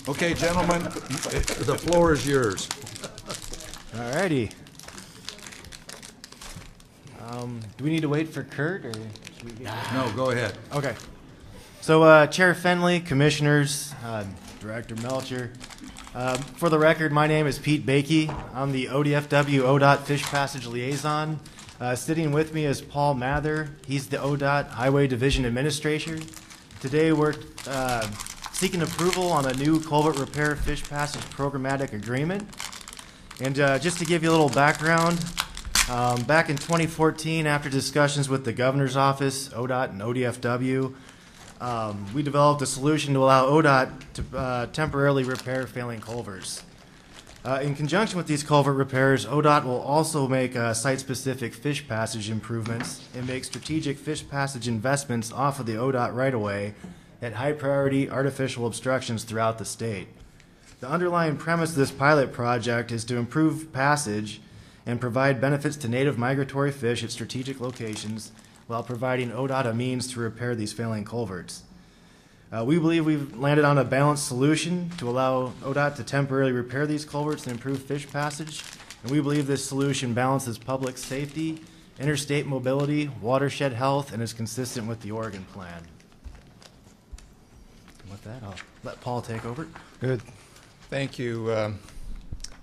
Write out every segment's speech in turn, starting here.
Okay, gentlemen, the floor is yours. All righty. Do we need to wait for Kurt, or should we No, go ahead. Okay. So, Chair Fenley, Commissioners, Director Melcher. For the record, my name is Pete Bakey. I'm the ODFW ODOT Fish Passage Liaison. Sitting with me is Paul Mather. He's the ODOT Highway Division Administrator. Today we're seeking approval on a new culvert repair fish passage programmatic agreement. And just to give you a little background, back in 2014, after discussions with the Governor's Office, ODOT, and ODFW, we developed a solution to allow ODOT to temporarily repair failing culverts. In conjunction with these culvert repairs, ODOT will also make site-specific fish passage improvements and make strategic fish passage investments off of the ODOT right-of-way at high-priority artificial obstructions throughout the state. The underlying premise of this pilot project is to improve passage and provide benefits to native migratory fish at strategic locations while providing ODOT a means to repair these failing culverts. We believe we've landed on a balanced solution to allow ODOT to temporarily repair these culverts and improve fish passage, and we believe this solution balances public safety, interstate mobility, watershed health, and is consistent with the Oregon Plan. And with that, I'll let Paul take over. Good. Thank you,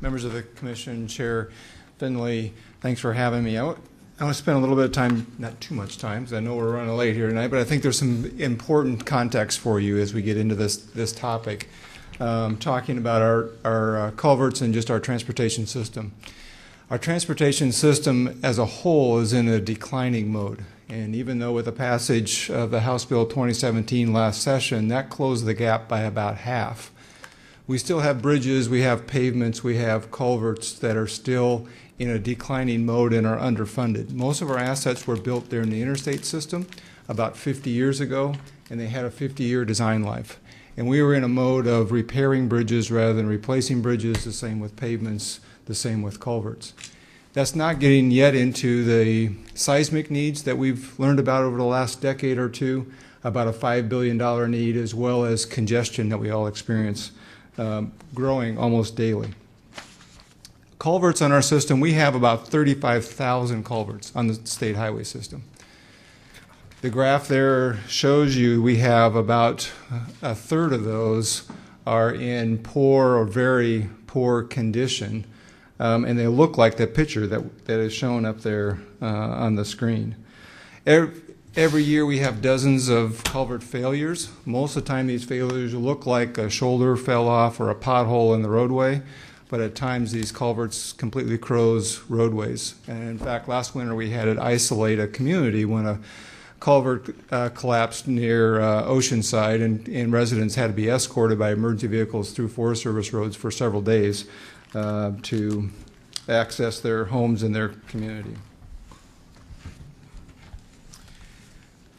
members of the Commission, Chair Finley. Thanks for having me. I want to spend a little bit of time, not too much time, because I know we're running late here tonight, but I think there's some important context for you as we get into this topic, talking about our culverts and just our transportation system. Our transportation system as a whole is in a declining mode. And even though with the passage of the House Bill 2017 last session, that closed the gap by about half. We still have bridges, we have pavements, we have culverts that are still in a declining mode and are underfunded. Most of our assets were built there in the interstate system about 50 years ago, and they had a 50-year design life. And we were in a mode of repairing bridges rather than replacing bridges, the same with pavements, the same with culverts. That's not getting yet into the seismic needs that we've learned about over the last decade or two, about a $5 billion need, as well as congestion that we all experience, growing almost daily. Culverts on our system, we have about 35,000 culverts on the state highway system. The graph there shows you we have about a third of those are in poor or very poor condition, and they look like the picture that is shown up there on the screen. Every year we have dozens of culvert failures. Most of the time these failures look like a shoulder fell off or a pothole in the roadway, but at times these culverts completely close roadways. And in fact, last winter we had to isolate a community when a culvert collapsed near Oceanside, and residents had to be escorted by emergency vehicles through Forest Service roads for several days to access their homes and their community.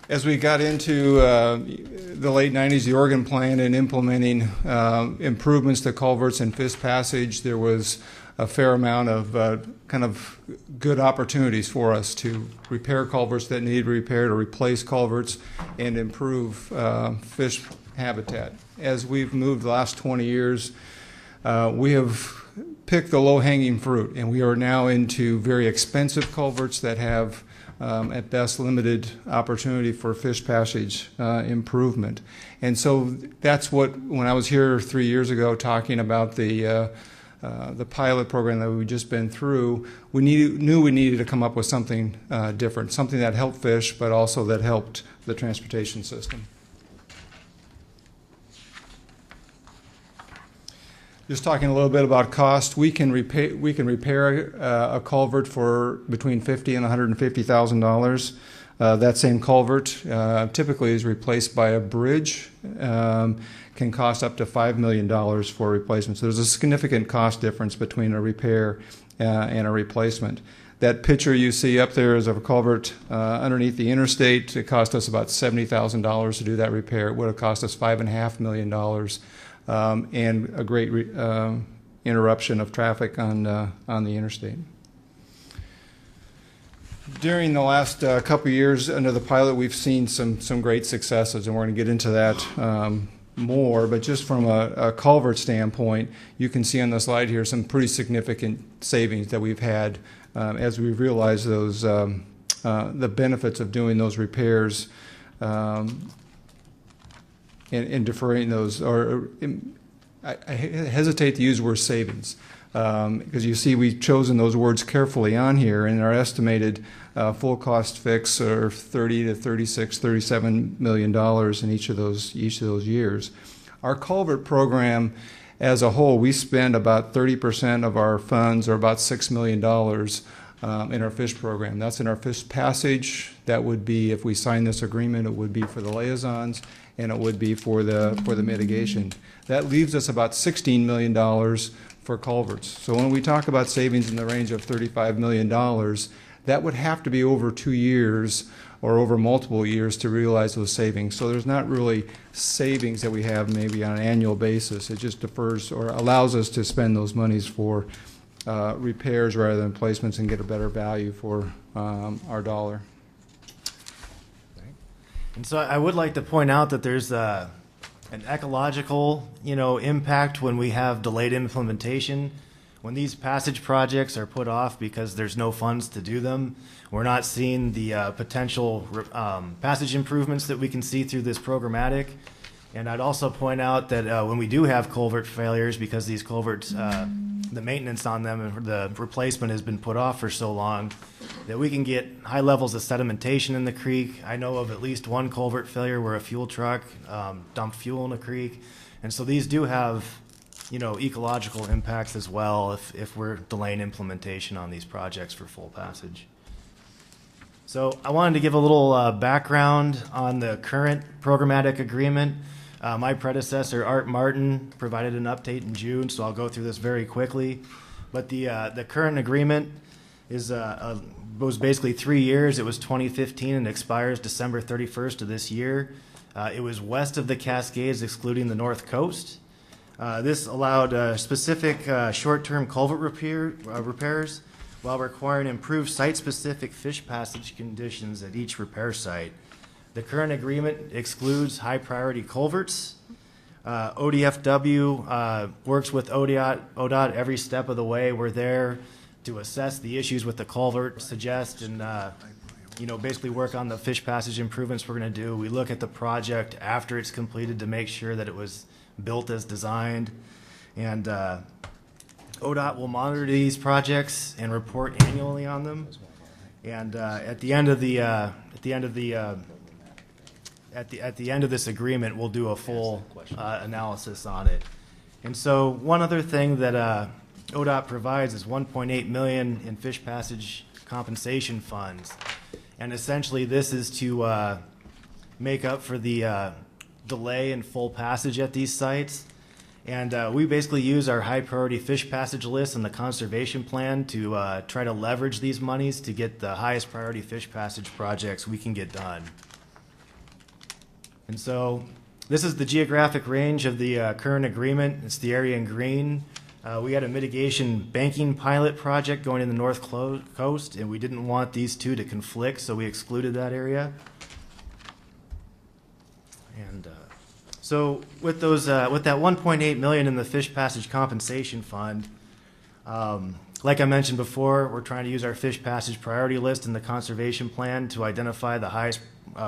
As we got into the late 90s, the Oregon Plan, and implementing improvements to culverts and fish passage, there was a fair amount of kind of good opportunities for us to repair culverts that need repaired or replace culverts and improve fish habitat. As we've moved the last 20 years, we have picked the low-hanging fruit, and we are now into very expensive culverts that have at best limited opportunity for fish passage improvement. And so that's what, when I was here 3 years ago talking about the pilot program that we've just been through, we knew we needed to come up with something different, something that helped fish, but also that helped the transportation system. Just talking a little bit about cost, we can repair a culvert for between $50,000 and $150,000. That same culvert typically is replaced by a bridge. Can cost up to $5 million for replacement. So there's a significant cost difference between a repair and a replacement. That picture you see up there is of a culvert underneath the interstate. It cost us about $70,000 to do that repair. It would have cost us $5.5 million. And a great interruption of traffic on the interstate. During the last couple of years under the pilot, we've seen some great successes, and we're going to get into that more, but just from a culvert standpoint, you can see on the slide here some pretty significant savings that we've had as we realize those the benefits of doing those repairs and deferring those. I hesitate to use the word savings because you see we've chosen those words carefully on here, and our estimated full cost fix are $30 to $36, $37 million in each of those years. Our culvert program as a whole, we spend about 30% of our funds, or about $6 million, in our fish program. That's in our fish passage. That would be, if we sign this agreement, it would be for the liaisons, and it would be for the mitigation. That leaves us about $16 million for culverts. So when we talk about savings in the range of $35 million, that would have to be over 2 years or over multiple years to realize those savings. So there's not really savings that we have maybe on an annual basis. It just defers or allows us to spend those monies for repairs rather than placements and get a better value for our dollar. And so I would like to point out that there's an ecological, impact when we have delayed implementation. When these passage projects are put off because there's no funds to do them, we're not seeing the potential passage improvements that we can see through this programmatic. And I'd also point out that when we do have culvert failures, because these culverts, the maintenance on them and the replacement has been put off for so long, that we can get high levels of sedimentation in the creek. I know of at least one culvert failure where a fuel truck dumped fuel in a creek. And so these do have ecological impacts as well if we're delaying implementation on these projects for full passage. So I wanted to give a little background on the current programmatic agreement. My predecessor, Art Martin, provided an update in June, so I'll go through this very quickly. But the current agreement was basically 3 years. It was 2015 and expires December 31st of this year. It was west of the Cascades, excluding the North Coast. This allowed specific short-term culvert repairs while requiring improved site-specific fish passage conditions at each repair site. The current agreement excludes high-priority culverts. ODFW works with ODOT every step of the way. We're there to assess the issues with the culvert, suggest and basically work on the fish passage improvements we're going to do. We look at the project after it's completed to make sure that it was built as designed, and ODOT will monitor these projects and report annually on them. And at the end of this agreement, we'll do a full analysis on it. And so one other thing that ODOT provides is $1.8 million in fish passage compensation funds, and essentially this is to make up for the delay in full passage at these sites. And we basically use our high priority fish passage list and the conservation plan to try to leverage these monies to get the highest priority fish passage projects we can get done. And so this is the geographic range of the current agreement. It's the area in green. We had a mitigation banking pilot project going in the North Coast, and we didn't want these two to conflict, so we excluded that area. And so with those, with that 1.8 million in the fish passage compensation fund, like I mentioned before, we're trying to use our fish passage priority list and the conservation plan to identify the highest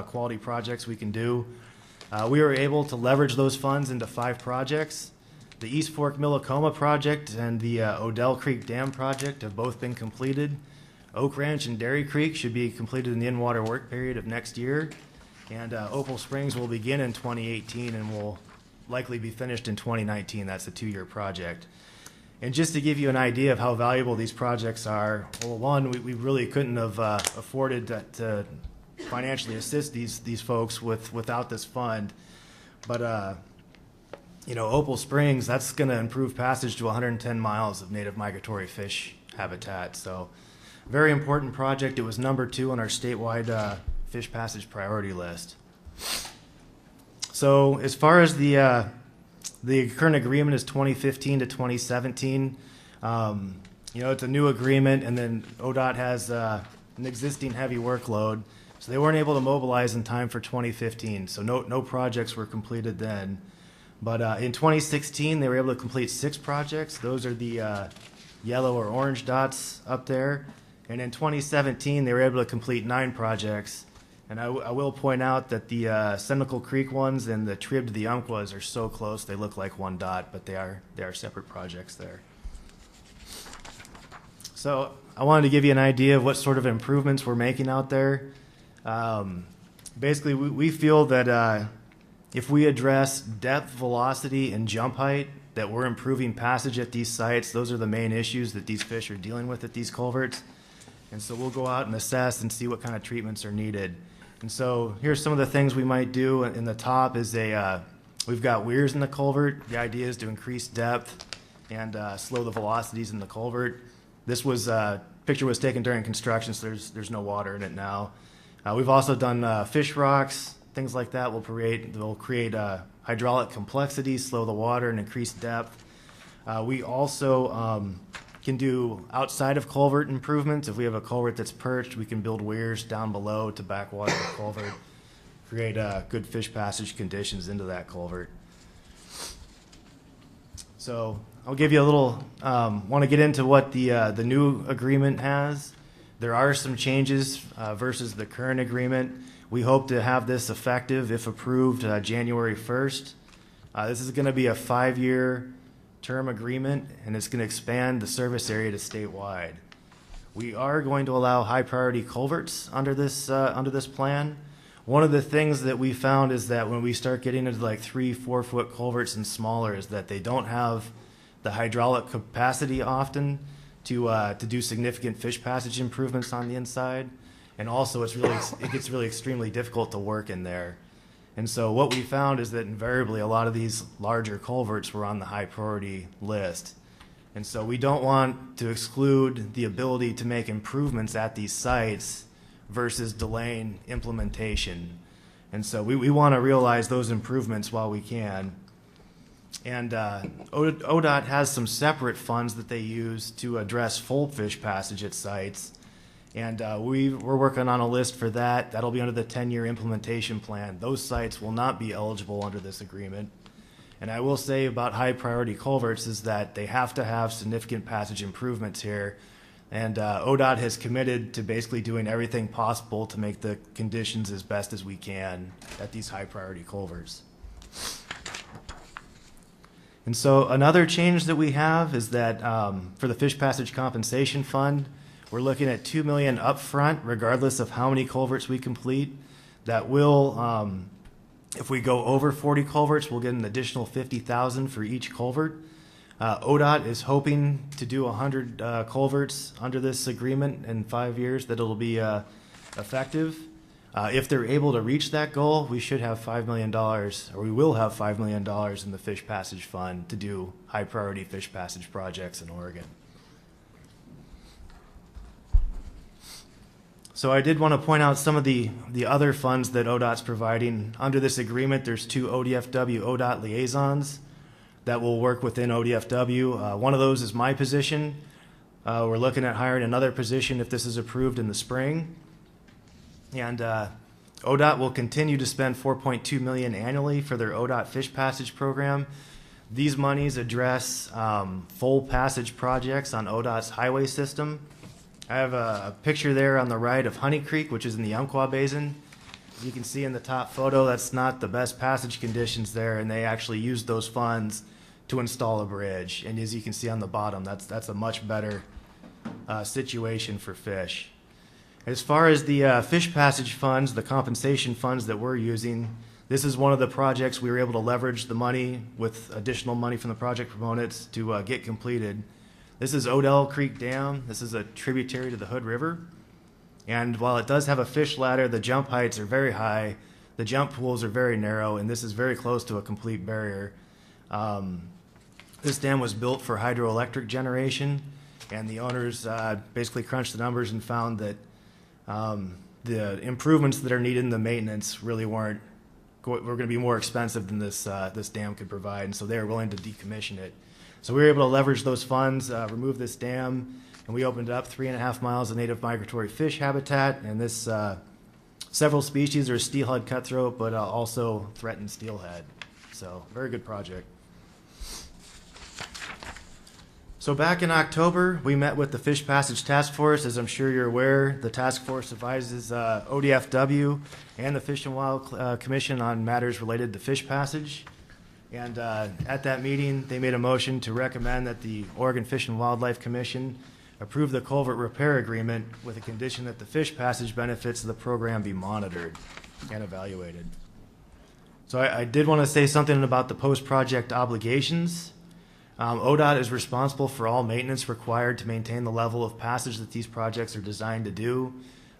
quality projects we can do. We were able to leverage those funds into 5 projects. The East Fork Millicoma project and the Odell Creek Dam project have both been completed. Oak Ranch and Dairy Creek should be completed in the in-water work period of next year. And Opal Springs will begin in 2018 and will likely be finished in 2019. That's a 2-year project. And just to give you an idea of how valuable these projects are, well, one, we really couldn't have afforded to financially assist these folks without this fund. But Opal Springs, that's going to improve passage to 110 miles of native migratory fish habitat. So very important project. It was number 2 on our statewide fish passage priority list. So as far as the current agreement is 2015 to 2017. It's a new agreement, and then ODOT has an existing heavy workload, so they weren't able to mobilize in time for 2015. So no projects were completed then. But in 2016, they were able to complete 6 projects. Those are the yellow or orange dots up there. And in 2017, they were able to complete 9 projects. And I will point out that the Senecal Creek ones and the Trib to the Umpquas are so close they look like one dot, but they are separate projects there. So I wanted to give you an idea of what sort of improvements we're making out there. Basically, we feel that if we address depth, velocity, and jump height, that we're improving passage at these sites. Those are the main issues that these fish are dealing with at these culverts. And so we'll go out and assess and see what kind of treatments are needed. And so here's some of the things we might do. In the top is we've got weirs in the culvert. The idea is to increase depth and slow the velocities in the culvert. This picture was taken during construction, so there's no water in it now. We've also done fish rocks, things like that. They'll create hydraulic complexity, slow the water, and increase depth. We also can do outside of culvert improvements. If we have a culvert that's perched, we can build weirs down below to backwater the culvert, create good fish passage conditions into that culvert. So I'll give you a little, want to get into what the new agreement has. There are some changes versus the current agreement. We hope to have this effective, if approved, January 1st. This is going to be a 5-year term agreement, and it's going to expand the service area to statewide. We are going to allow high priority culverts under this plan. One of the things that we found is that when we start getting into like 3-4 foot culverts and smaller, is that they don't have the hydraulic capacity often to do significant fish passage improvements on the inside, and also it gets really extremely difficult to work in there. And so what we found is that invariably a lot of these larger culverts were on the high priority list. And so we don't want to exclude the ability to make improvements at these sites versus delaying implementation. And so we want to realize those improvements while we can. And ODOT has some separate funds that they use to address full fish passage at sites. And we're working on a list for that. That'll be under the 10-year implementation plan. Those sites will not be eligible under this agreement. And I will say about high priority culverts is that they have to have significant passage improvements here. And ODOT has committed to basically doing everything possible to make the conditions as best as we can at these high priority culverts. And so another change that we have is that for the Fish Passage Compensation Fund, we're looking at $2 million upfront, regardless of how many culverts we complete. That will, if we go over 40 culverts, we'll get an additional $50,000 for each culvert. ODOT is hoping to do 100 culverts under this agreement in 5 years that it'll be effective. If they're able to reach that goal, we should have $5 million, or we will have $5 million in the Fish Passage Fund to do high priority fish passage projects in Oregon. So I did want to point out some of the other funds that ODOT's providing. Under this agreement, there's 2 ODFW ODOT liaisons that will work within ODFW. One of those is my position. We're looking at hiring another position if this is approved in the spring. And ODOT will continue to spend $4.2 million annually for their ODOT Fish Passage program. These monies address full passage projects on ODOT's highway system. I have a picture there on the right of Honey Creek, which is in the Umpqua Basin. As you can see in the top photo, that's not the best passage conditions there, and they actually used those funds to install a bridge. And as you can see on the bottom, that's a much better situation for fish. As far as the fish passage funds, the compensation funds that we're using, this is one of the projects we were able to leverage the money with additional money from the project proponents to get completed. This is Odell Creek Dam. This is a tributary to the Hood River. And while it does have a fish ladder, the jump heights are very high, the jump pools are very narrow, and this is very close to a complete barrier. This dam was built for hydroelectric generation, and the owners basically crunched the numbers and found that the improvements that are needed in the maintenance really were going to be more expensive than this dam could provide, and so they were willing to decommission it. So we were able to leverage those funds, remove this dam, and we opened up 3.5 miles of native migratory fish habitat. And this several species are steelhead cutthroat, but also threatened steelhead. So very good project. So back in October, we met with the Fish Passage Task Force. As I'm sure you're aware, the task force advises ODFW and the Fish and Wildlife Commission on matters related to fish passage. And at that meeting, they made a motion to recommend that the Oregon Fish and Wildlife Commission approve the culvert repair agreement with a condition that the fish passage benefits of the program be monitored and evaluated. So I did want to say something about the post-project obligations. ODOT is responsible for all maintenance required to maintain the level of passage that these projects are designed to do.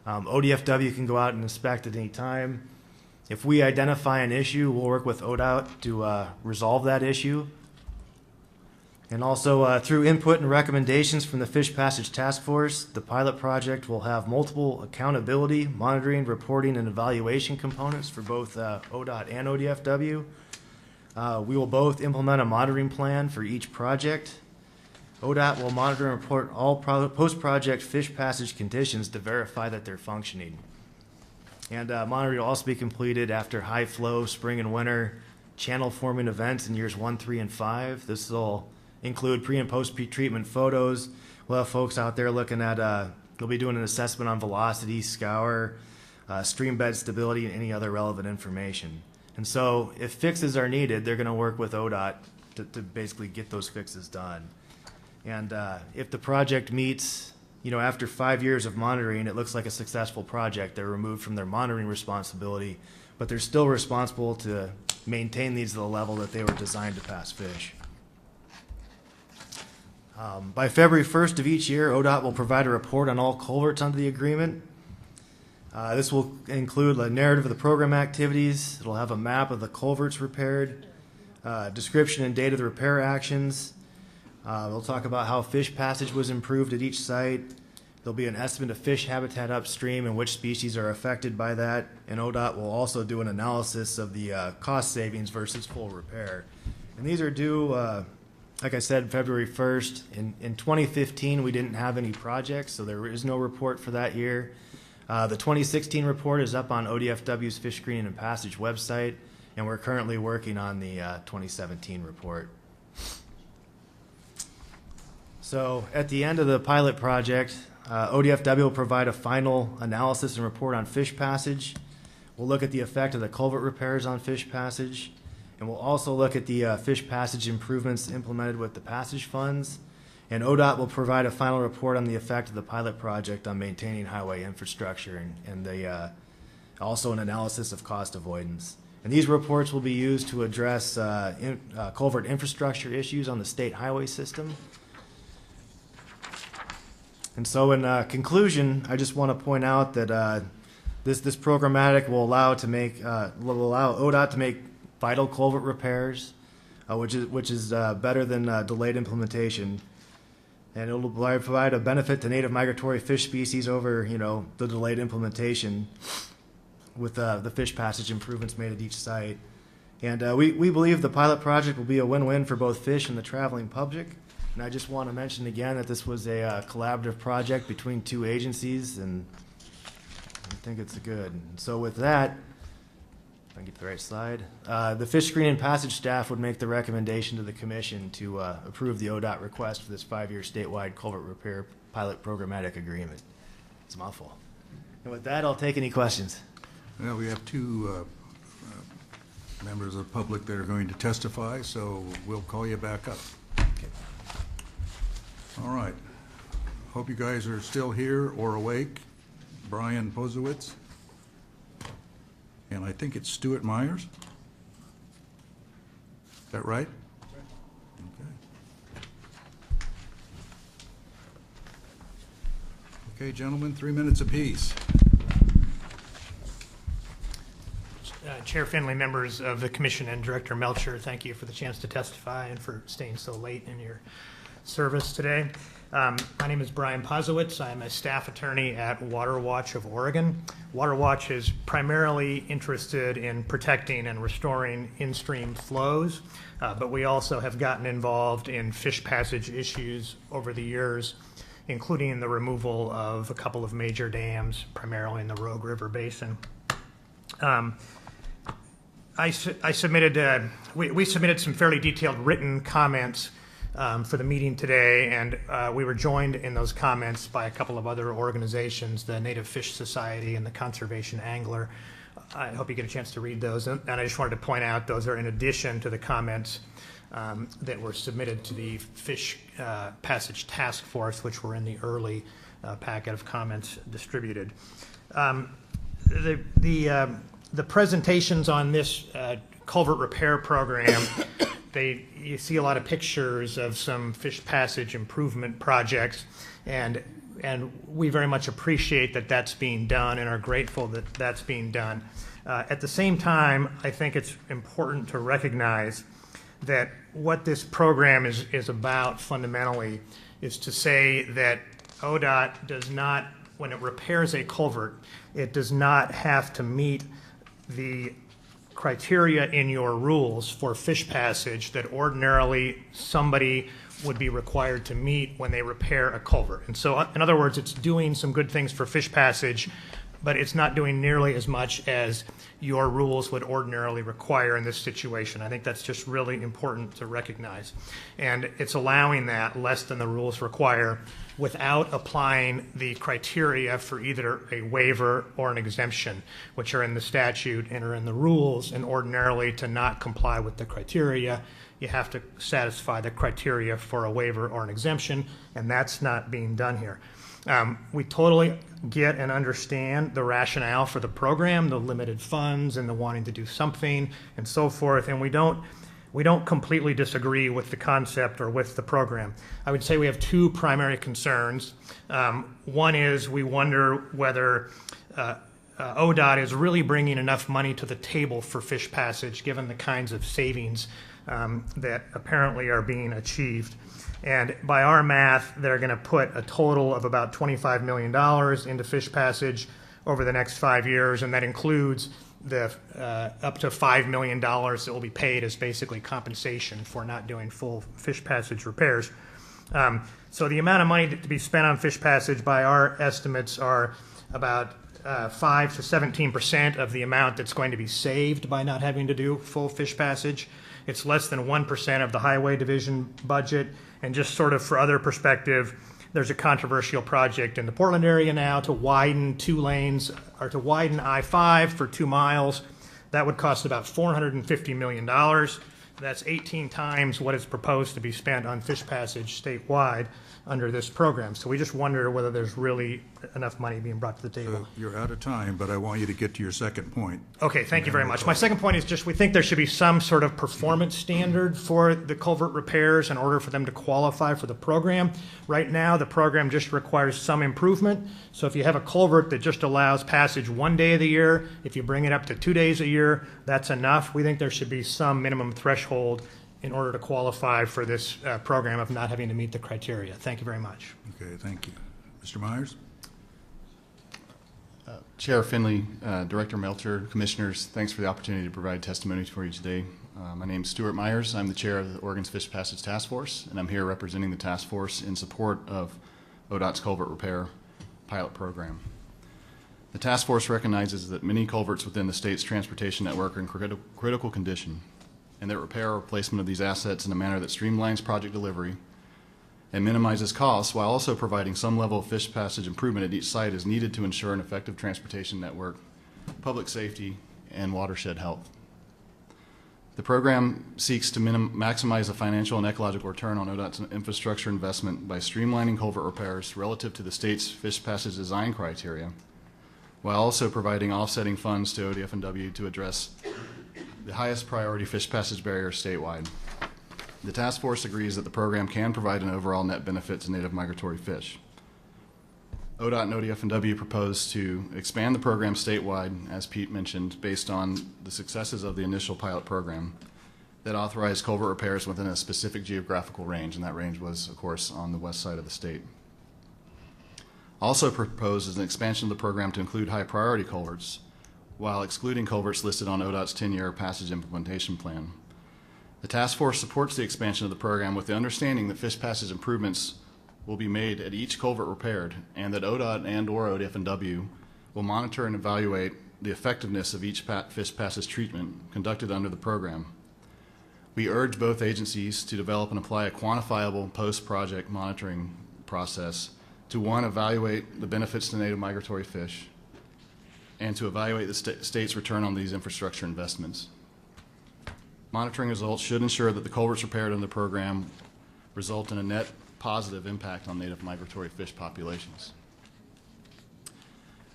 ODFW can go out and inspect at any time. If we identify an issue, we'll work with ODOT to resolve that issue. And also, through input and recommendations from the Fish Passage Task Force, the pilot project will have multiple accountability, monitoring, reporting, and evaluation components for both ODOT and ODFW. We will both implement a monitoring plan for each project. ODOT will monitor and report all post-project fish passage conditions to verify that they're functioning. And monitoring will also be completed after high flow, spring and winter, channel forming events in years 1, 3, and 5. This will include pre and post treatment photos. We'll have folks out there looking at, they'll be doing an assessment on velocity, scour, stream bed stability, and any other relevant information. And so if fixes are needed, they're going to work with ODOT to basically get those fixes done. And if the project meets, after 5 years of monitoring, it looks like a successful project, they're removed from their monitoring responsibility, but they're still responsible to maintain these to the level that they were designed to pass fish. By February 1st of each year, ODOT will provide a report on all culverts under the agreement. This will include a narrative of the program activities. It'll have a map of the culverts repaired, description and date of the repair actions. We'll talk about how fish passage was improved at each site. There'll be an estimate of fish habitat upstream and which species are affected by that. And ODOT will also do an analysis of the cost savings versus full repair. And these are due, like I said, February 1st. In 2015, we didn't have any projects, so there is no report for that year. The 2016 report is up on ODFW's Fish Screening and Passage website, and we're currently working on the 2017 report. So at the end of the pilot project, ODFW will provide a final analysis and report on fish passage. We'll look at the effect of the culvert repairs on fish passage, and we'll also look at the fish passage improvements implemented with the passage funds. And ODOT will provide a final report on the effect of the pilot project on maintaining highway infrastructure and also an analysis of cost avoidance. And these reports will be used to address culvert infrastructure issues on the state highway system. And so in conclusion, I just want to point out that this programmatic will allow ODOT to make vital culvert repairs, which is better than delayed implementation. And it will provide a benefit to native migratory fish species over, the delayed implementation with the fish passage improvements made at each site. And we believe the pilot project will be a win-win for both fish and the traveling public. And I just want to mention again that this was a collaborative project between two agencies, and I think it's good. And so with that, if I can get the right slide, the Fish Screen and Passage staff would make the recommendation to the Commission to approve the ODOT request for this 5-year statewide culvert repair pilot programmatic agreement. It's a mouthful. And with that, I'll take any questions. Well, we have two members of the public that are going to testify, so we'll call you back up. Okay. All right. Hope you guys are still here or awake. Brian Posowitz. And I think it's Stuart Myers. Is that right? Okay, gentlemen, 3 minutes apiece. Chair Finley, members of the Commission, and Director Melcher, thank you for the chance to testify and for staying so late in your service today. My name is Brian Posowitz. I'm a staff attorney at Water Watch of Oregon. Water Watch is primarily interested in protecting and restoring in-stream flows, but we also have gotten involved in fish passage issues over the years, including the removal of a couple of major dams, primarily in the Rogue River Basin. I submitted, we submitted some fairly detailed written comments for the meeting today, and we were joined in those comments by a couple of other organizations, the Native Fish Society and the Conservation Angler. I hope you get a chance to read those, and I just wanted to point out those are in addition to the comments that were submitted to the Fish Passage Task Force, which were in the early packet of comments distributed. The presentations on this culvert repair program, you see a lot of pictures of some fish passage improvement projects, and we very much appreciate that that's being done and are grateful that that's being done. At the same time, I think it's important to recognize that what this program is about fundamentally is to say that ODOT does not, when it repairs a culvert, it does not have to meet the criteria in your rules for fish passage that ordinarily somebody would be required to meet when they repair a culvert. And so, in other words, it's doing some good things for fish passage, but it's not doing nearly as much as your rules would ordinarily require in this situation. I think that's just really important to recognize. And it's allowing that less than the rules require without applying the criteria for either a waiver or an exemption, which are in the statute and are in the rules, and ordinarily to not comply with the criteria, you have to satisfy the criteria for a waiver or an exemption, and that's not being done here. We totally get and understand the rationale for the program, the limited funds and the wanting to do something and so forth, and we don't completely disagree with the concept or with the program. I would say we have two primary concerns. One is we wonder whether ODOT is really bringing enough money to the table for fish passage given the kinds of savings that apparently are being achieved. And by our math, they're going to put a total of about $25 million into fish passage over the next 5 years, and that includes the up to $5 million that will be paid as basically compensation for not doing full fish passage repairs. So the amount of money to be spent on fish passage by our estimates are about 5 to 17% of the amount that's going to be saved by not having to do full fish passage. It's less than 1% of the Highway Division budget. And just sort of for other perspective, there's a controversial project in the Portland area now to widen 2 lanes, or to widen I-5 for 2 miles. That would cost about $450 million. That's 18 times what is proposed to be spent on fish passage statewide under this program. So we just wonder whether there's really enough money being brought to the table. You're out of time, but I want you to get to your second point. Okay, thank you very much. My second point is just we think there should be some sort of performance standard for the culvert repairs in order for them to qualify for the program. Right now, the program just requires some improvement. So if you have a culvert that just allows passage 1 day of the year, if you bring it up to 2 days a year, that's enough. We think there should be some minimum threshold in order to qualify for this program of not having to meet the criteria. Thank you very much. Okay, thank you. Mr. Myers? Chair Finley, Director Melcher, Commissioners, thanks for the opportunity to provide testimony for you today. My name is Stuart Myers. I'm the chair of the Oregon's Fish Passage Task Force, and I'm here representing the task force in support of ODOT's culvert repair pilot program. The task force recognizes that many culverts within the state's transportation network are in critical condition, and that repair or replacement of these assets in a manner that streamlines project delivery and minimizes costs while also providing some level of fish passage improvement at each site is needed to ensure an effective transportation network, public safety, and watershed health. The program seeks to maximize the financial and ecological return on ODOT's infrastructure investment by streamlining culvert repairs relative to the state's fish passage design criteria, while also providing offsetting funds to ODFW to address the highest priority fish passage barriers statewide. The task force agrees that the program can provide an overall net benefit to native migratory fish. ODOT and ODFW propose to expand the program statewide, as Pete mentioned, based on the successes of the initial pilot program that authorized culvert repairs within a specific geographical range, and that range was, of course, on the west side of the state. Also proposed is an expansion of the program to include high priority culverts, while excluding culverts listed on ODOT's 10-year passage implementation plan. The task force supports the expansion of the program with the understanding that fish passage improvements will be made at each culvert repaired, and that ODOT and/or ODFW will monitor and evaluate the effectiveness of each fish passage treatment conducted under the program. We urge both agencies to develop and apply a quantifiable post-project monitoring process to, one, evaluate the benefits to native migratory fish, and to evaluate the state's return on these infrastructure investments. Monitoring results should ensure that the culverts repaired under the program result in a net positive impact on native migratory fish populations.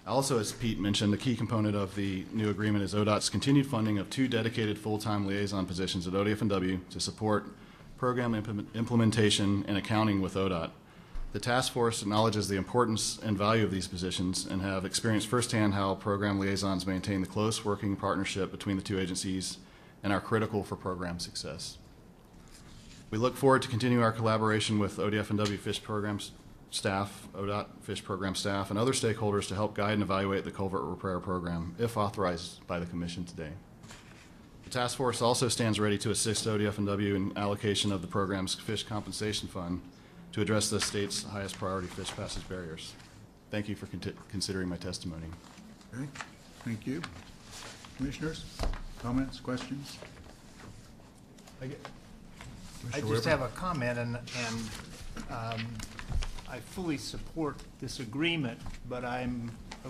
Also, as Pete mentioned, the key component of the new agreement is ODOT's continued funding of 2 dedicated full-time liaison positions at ODFW to support program implementation and accounting with ODOT. The task force acknowledges the importance and value of these positions and have experienced firsthand how program liaisons maintain the close working partnership between the 2 agencies and are critical for program success. We look forward to continuing our collaboration with ODFW Fish Programs staff, ODOT Fish Program staff, and other stakeholders to help guide and evaluate the culvert repair program, if authorized by the Commission today. The task force also stands ready to assist ODFW in allocation of the program's fish compensation fund to address the state's highest priority fish passage barriers. Thank you for considering my testimony. Okay, thank you. Commissioners, comments, questions? I Commissioner just Weber? have a comment, and I fully support this agreement, but I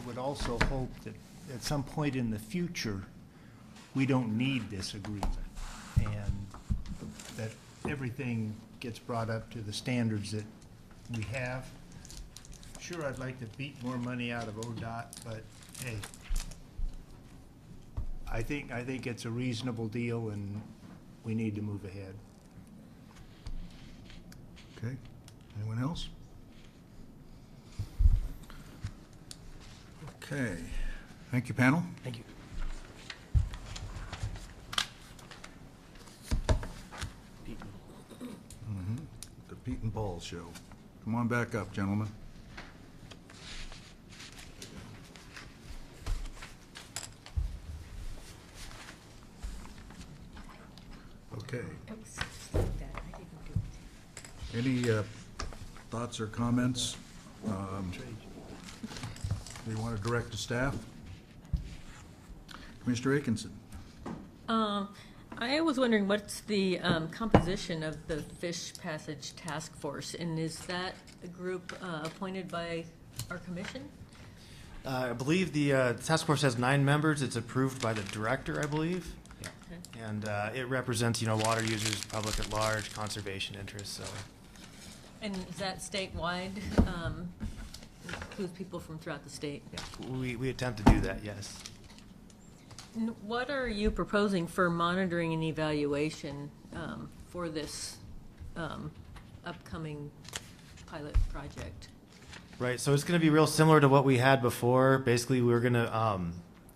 would also hope that at some point in the future, we don't need this agreement, and that everything gets brought up to the standards that we have. Sure, I'd like to beat more money out of ODOT, but hey, I think it's a reasonable deal, and we need to move ahead. Okay, anyone else? Okay, thank you, panel. Thank you. The Pete and Paul Show. Come on back up, gentlemen. Okay. Any thoughts or comments you want to direct to staff? Commissioner Atkinson. I was wondering what's the composition of the Fish Passage Task Force, and is that a group appointed by our commission? I believe the task force has 9 members. It's approved by the director, I believe. Okay. And it represents, water users, public at large, conservation interests, so. And is that statewide? Includes people from throughout the state? Yeah, we attempt to do that, yes. What are you proposing for monitoring and evaluation for this upcoming pilot project? Right, so it's going to be real similar to what we had before. Basically, we're going to,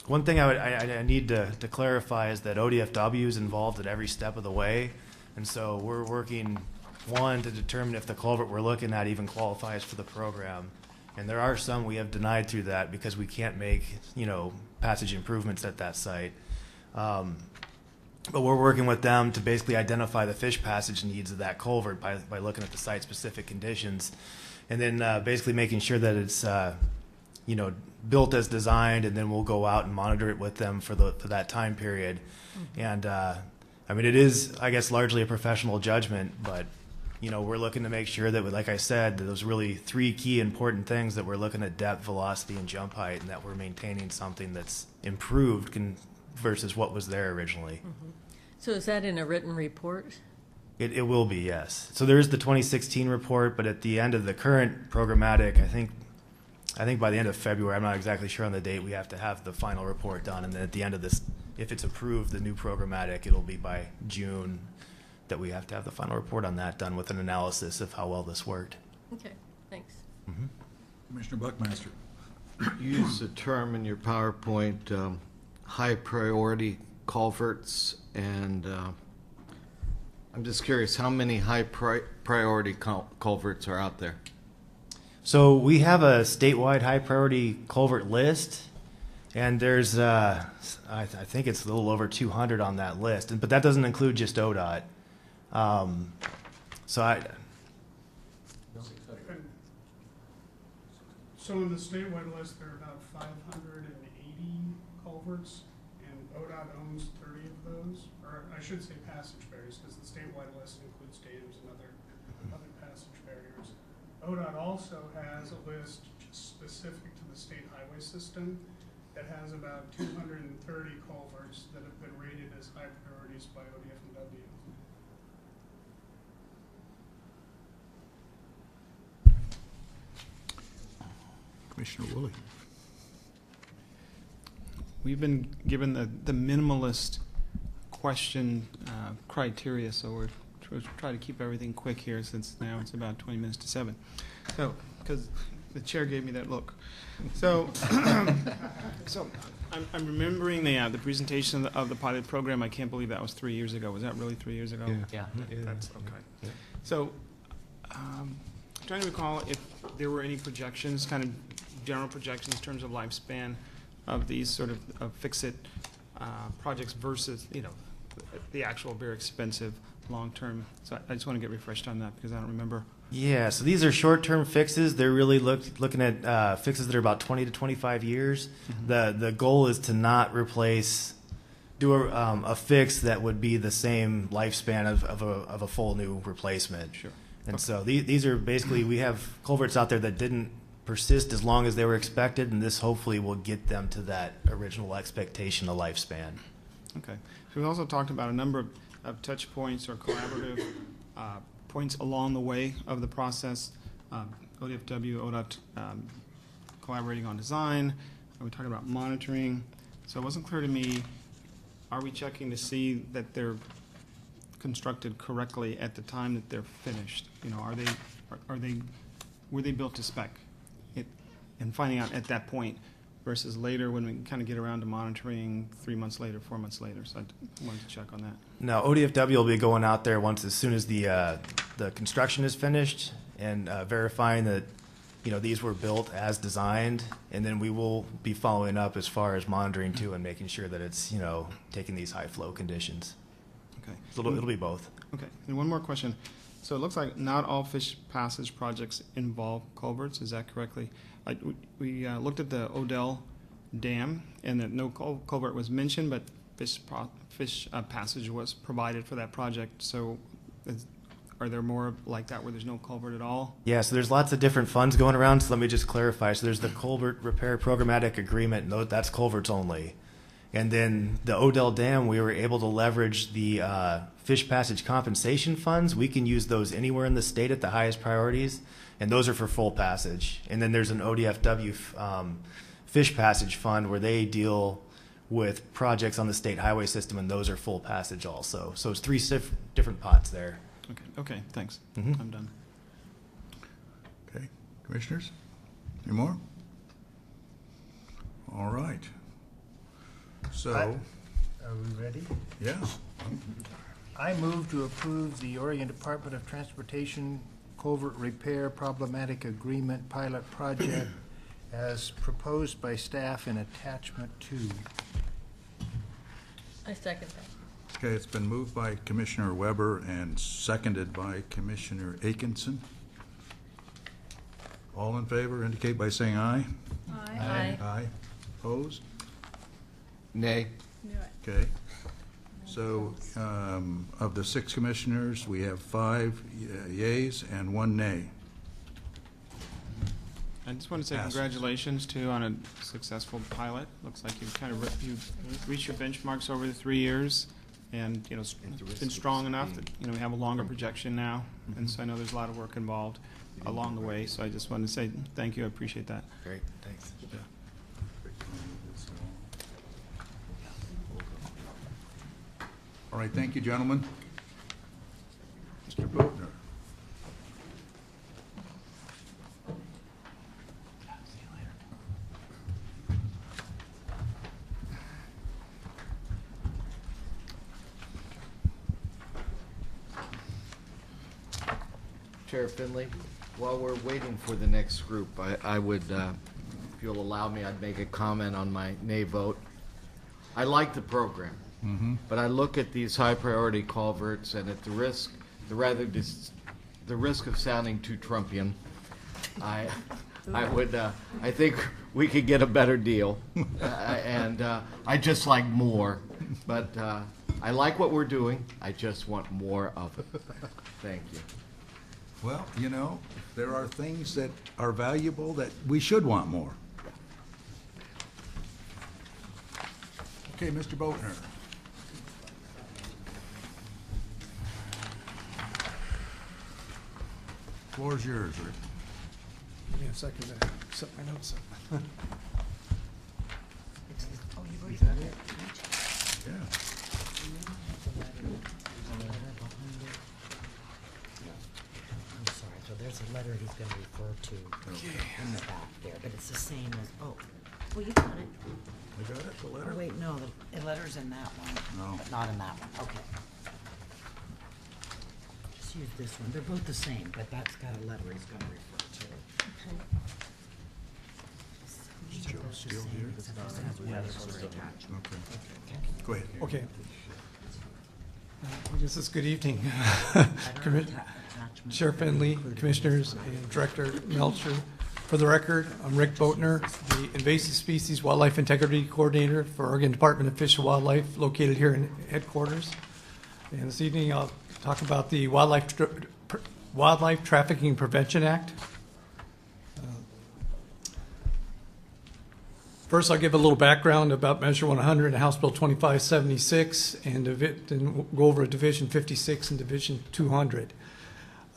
one thing I need to clarify is that ODFW is involved at every step of the way. And so we're working, one, to determine if the culvert we're looking at even qualifies for the program. And there are some we have denied through that because we can't make, passage improvements at that site. But we're working with them to basically identify the fish passage needs of that culvert by looking at the site-specific conditions. And then basically making sure that it's, built as designed, and then we'll go out and monitor it with them for that time period. Mm-hmm. And, it is, I guess, largely a professional judgment, but we're looking to make sure that, like I said, that those really 3 key important things that we're looking at: depth, velocity, and jump height, and that we're maintaining something that's improved versus what was there originally. Mm-hmm. So is that in a written report? It will be, yes. So there is the 2016 report, but at the end of the current programmatic, I think by the end of February, I'm not exactly sure on the date, we have to have the final report done, and then at the end of this, if it's approved, the new programmatic, it'll be by June that we have to have the final report on that done with an analysis of how well this worked. Okay, thanks. Mm-hmm. Commissioner Buckmaster. You use the term in your PowerPoint, high priority culverts, and I'm just curious, how many high priority culverts are out there? So we have a statewide high priority culvert list, and there's, I think it's a little over 200 on that list, but that doesn't include just ODOT. So in the statewide list, there are about 580 culverts, and ODOT owns 30 of those, or I should say passage barriers, because the statewide list includes dams and other passage barriers. ODOT also has a list just specific to the state highway system that has about 230 culverts that have been rated as high priorities by ODFW. Commissioner Woolley. We've been given the minimalist question criteria, so we're trying to keep everything quick here since now it's about 20 minutes to 7. So, because the chair gave me that look. So, so I'm remembering the presentation of the pilot program. I can't believe that was 3 years ago. Was that really 3 years ago? Yeah. That's okay. Yeah. So, trying to recall if there were any projections, kind of general projections in terms of lifespan of these sort of fix-it projects versus, the actual very expensive long-term. So I just want to get refreshed on that because I don't remember. Yeah, so these are short-term fixes. They're really looking at fixes that are about 20 to 25 years. Mm-hmm. The goal is to not do a fix that would be the same lifespan of a full new replacement. Sure. And Okay. so these are basically, we have culverts out there that didn't persist as long as they were expected, and this hopefully will get them to that original expectation of lifespan. Okay. So we also talked about a number of touch points or collaborative points along the way of the process. ODFW, ODOT collaborating on design. We talked about monitoring. So it wasn't clear to me, are we checking to see that they're constructed correctly at the time that they're finished? Were they built to spec? And finding out at that point versus later when we kind of get around to monitoring 3 months later, 4 months later. So I wanted to check on that. Now, ODFW will be going out there as soon as the construction is finished and verifying that these were built as designed, and then we will be following up as far as monitoring too and making sure that it's taking these high flow conditions. Okay. So it'll be both. Okay. And one more question. So it looks like not all fish passage projects involve culverts. Is that correctly? We looked at the Odell Dam, and that no culvert was mentioned, but fish passage was provided for that project. So are there more like that where there's no culvert at all? Yeah, so there's lots of different funds going around, so let me just clarify. So there's the Culvert Repair Programmatic Agreement, and that's culverts only. And then the Odell Dam, we were able to leverage the fish passage compensation funds. We can use those anywhere in the state at the highest priorities, and those are for full passage. And then there's an ODFW fish passage fund where they deal with projects on the state highway system, and those are full passage also. So it's three different pots there. Okay, thanks. Mhm. I'm done. Okay, commissioners, any more? All right. So, Are we ready? yeah, I move to approve the Oregon Department of Transportation Culvert Repair Problematic Agreement Pilot Project as proposed by staff in Attachment 2. I second that. okay, it's been moved by Commissioner Weber and seconded by Commissioner Aikenson. All in favor indicate by saying aye. Aye. Aye. Opposed? Nay. Okay. So, of the 6 commissioners, we have 5 yeas and 1 nay. I just want to say Passes. congratulations too on a successful pilot. Looks like you've kind of you've reached your benchmarks over the 3 years, and it's been strong enough that we have a longer projection now. And so I know there's a lot of work involved along the way. So I just wanted to say thank you. I appreciate that. Great, thanks. All right, thank you, gentlemen. Mr. Botner. Chair Finley, while we're waiting for the next group, I would, if you'll allow me, I'd make a comment on my nay vote. I like the program, but I look at these high priority culverts, and at the risk of sounding too Trumpian, I think we could get a better deal. And I just like more. But I like what we're doing. I just want more of it. Thank you. Well, you know, there are things that are valuable that we should want more. Okay, Mr. Boatner. Floor's yours, Rick. Give me a second to set my notes up. Yeah. I'm sorry, so there's a letter he's gonna refer to in the back there, but it's the same as, oh, well, you got it. We got it, the Oh, letter? wait, no, the letter's in that one. No. But not in that one, okay. Just use this one, they're both the same, but that's got a letter he's gonna refer to. Is Joe still here? Okay. Go ahead. Okay. I guess it's good evening. Chair Finley, Commissioners, and Director Melcher. For the record, I'm Rick Boatner, the Invasive Species Wildlife Integrity Coordinator for Oregon Department of Fish and Wildlife, located here in headquarters. And this evening, I'll talk about the Wildlife Trafficking Prevention Act. First, I'll give a little background about Measure 100 and House Bill 2576, and then go over Division 56 and Division 200.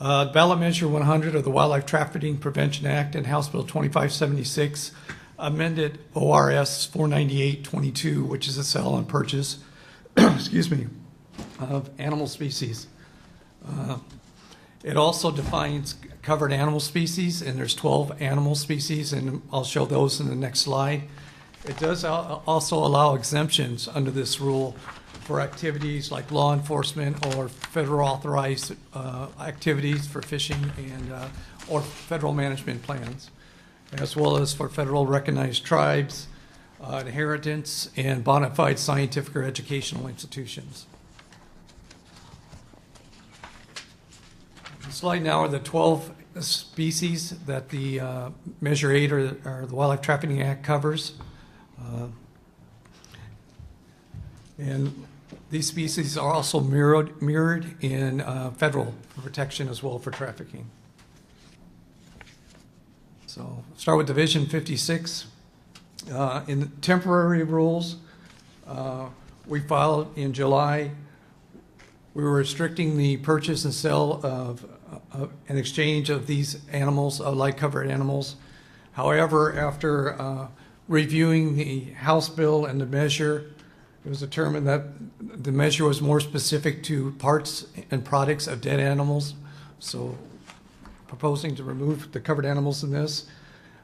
Ballot Measure 100 of the Wildlife Trafficking Prevention Act and House Bill 2576 amended ORS 49822, which is a sale and purchase, excuse me, of animal species. It also defines covered animal species, and there's 12 animal species, and I'll show those in the next slide. It does also allow exemptions under this rule for activities like law enforcement or federal authorized activities for fishing and or federal management plans, as well as for federal recognized tribes, inheritance, and bona fide scientific or educational institutions. The slide now are the 12 species that the Measure 8 or the Wildlife Trafficking Act covers. And these species are also mirrored in federal protection as well for trafficking. So start with Division 56. In temporary rules, we filed in July. We were restricting the purchase and sale of an exchange of these animals, light covered animals. However, after reviewing the House bill and the measure, it was determined that the measure was more specific to parts and products of dead animals. So proposing to remove the covered animals in this.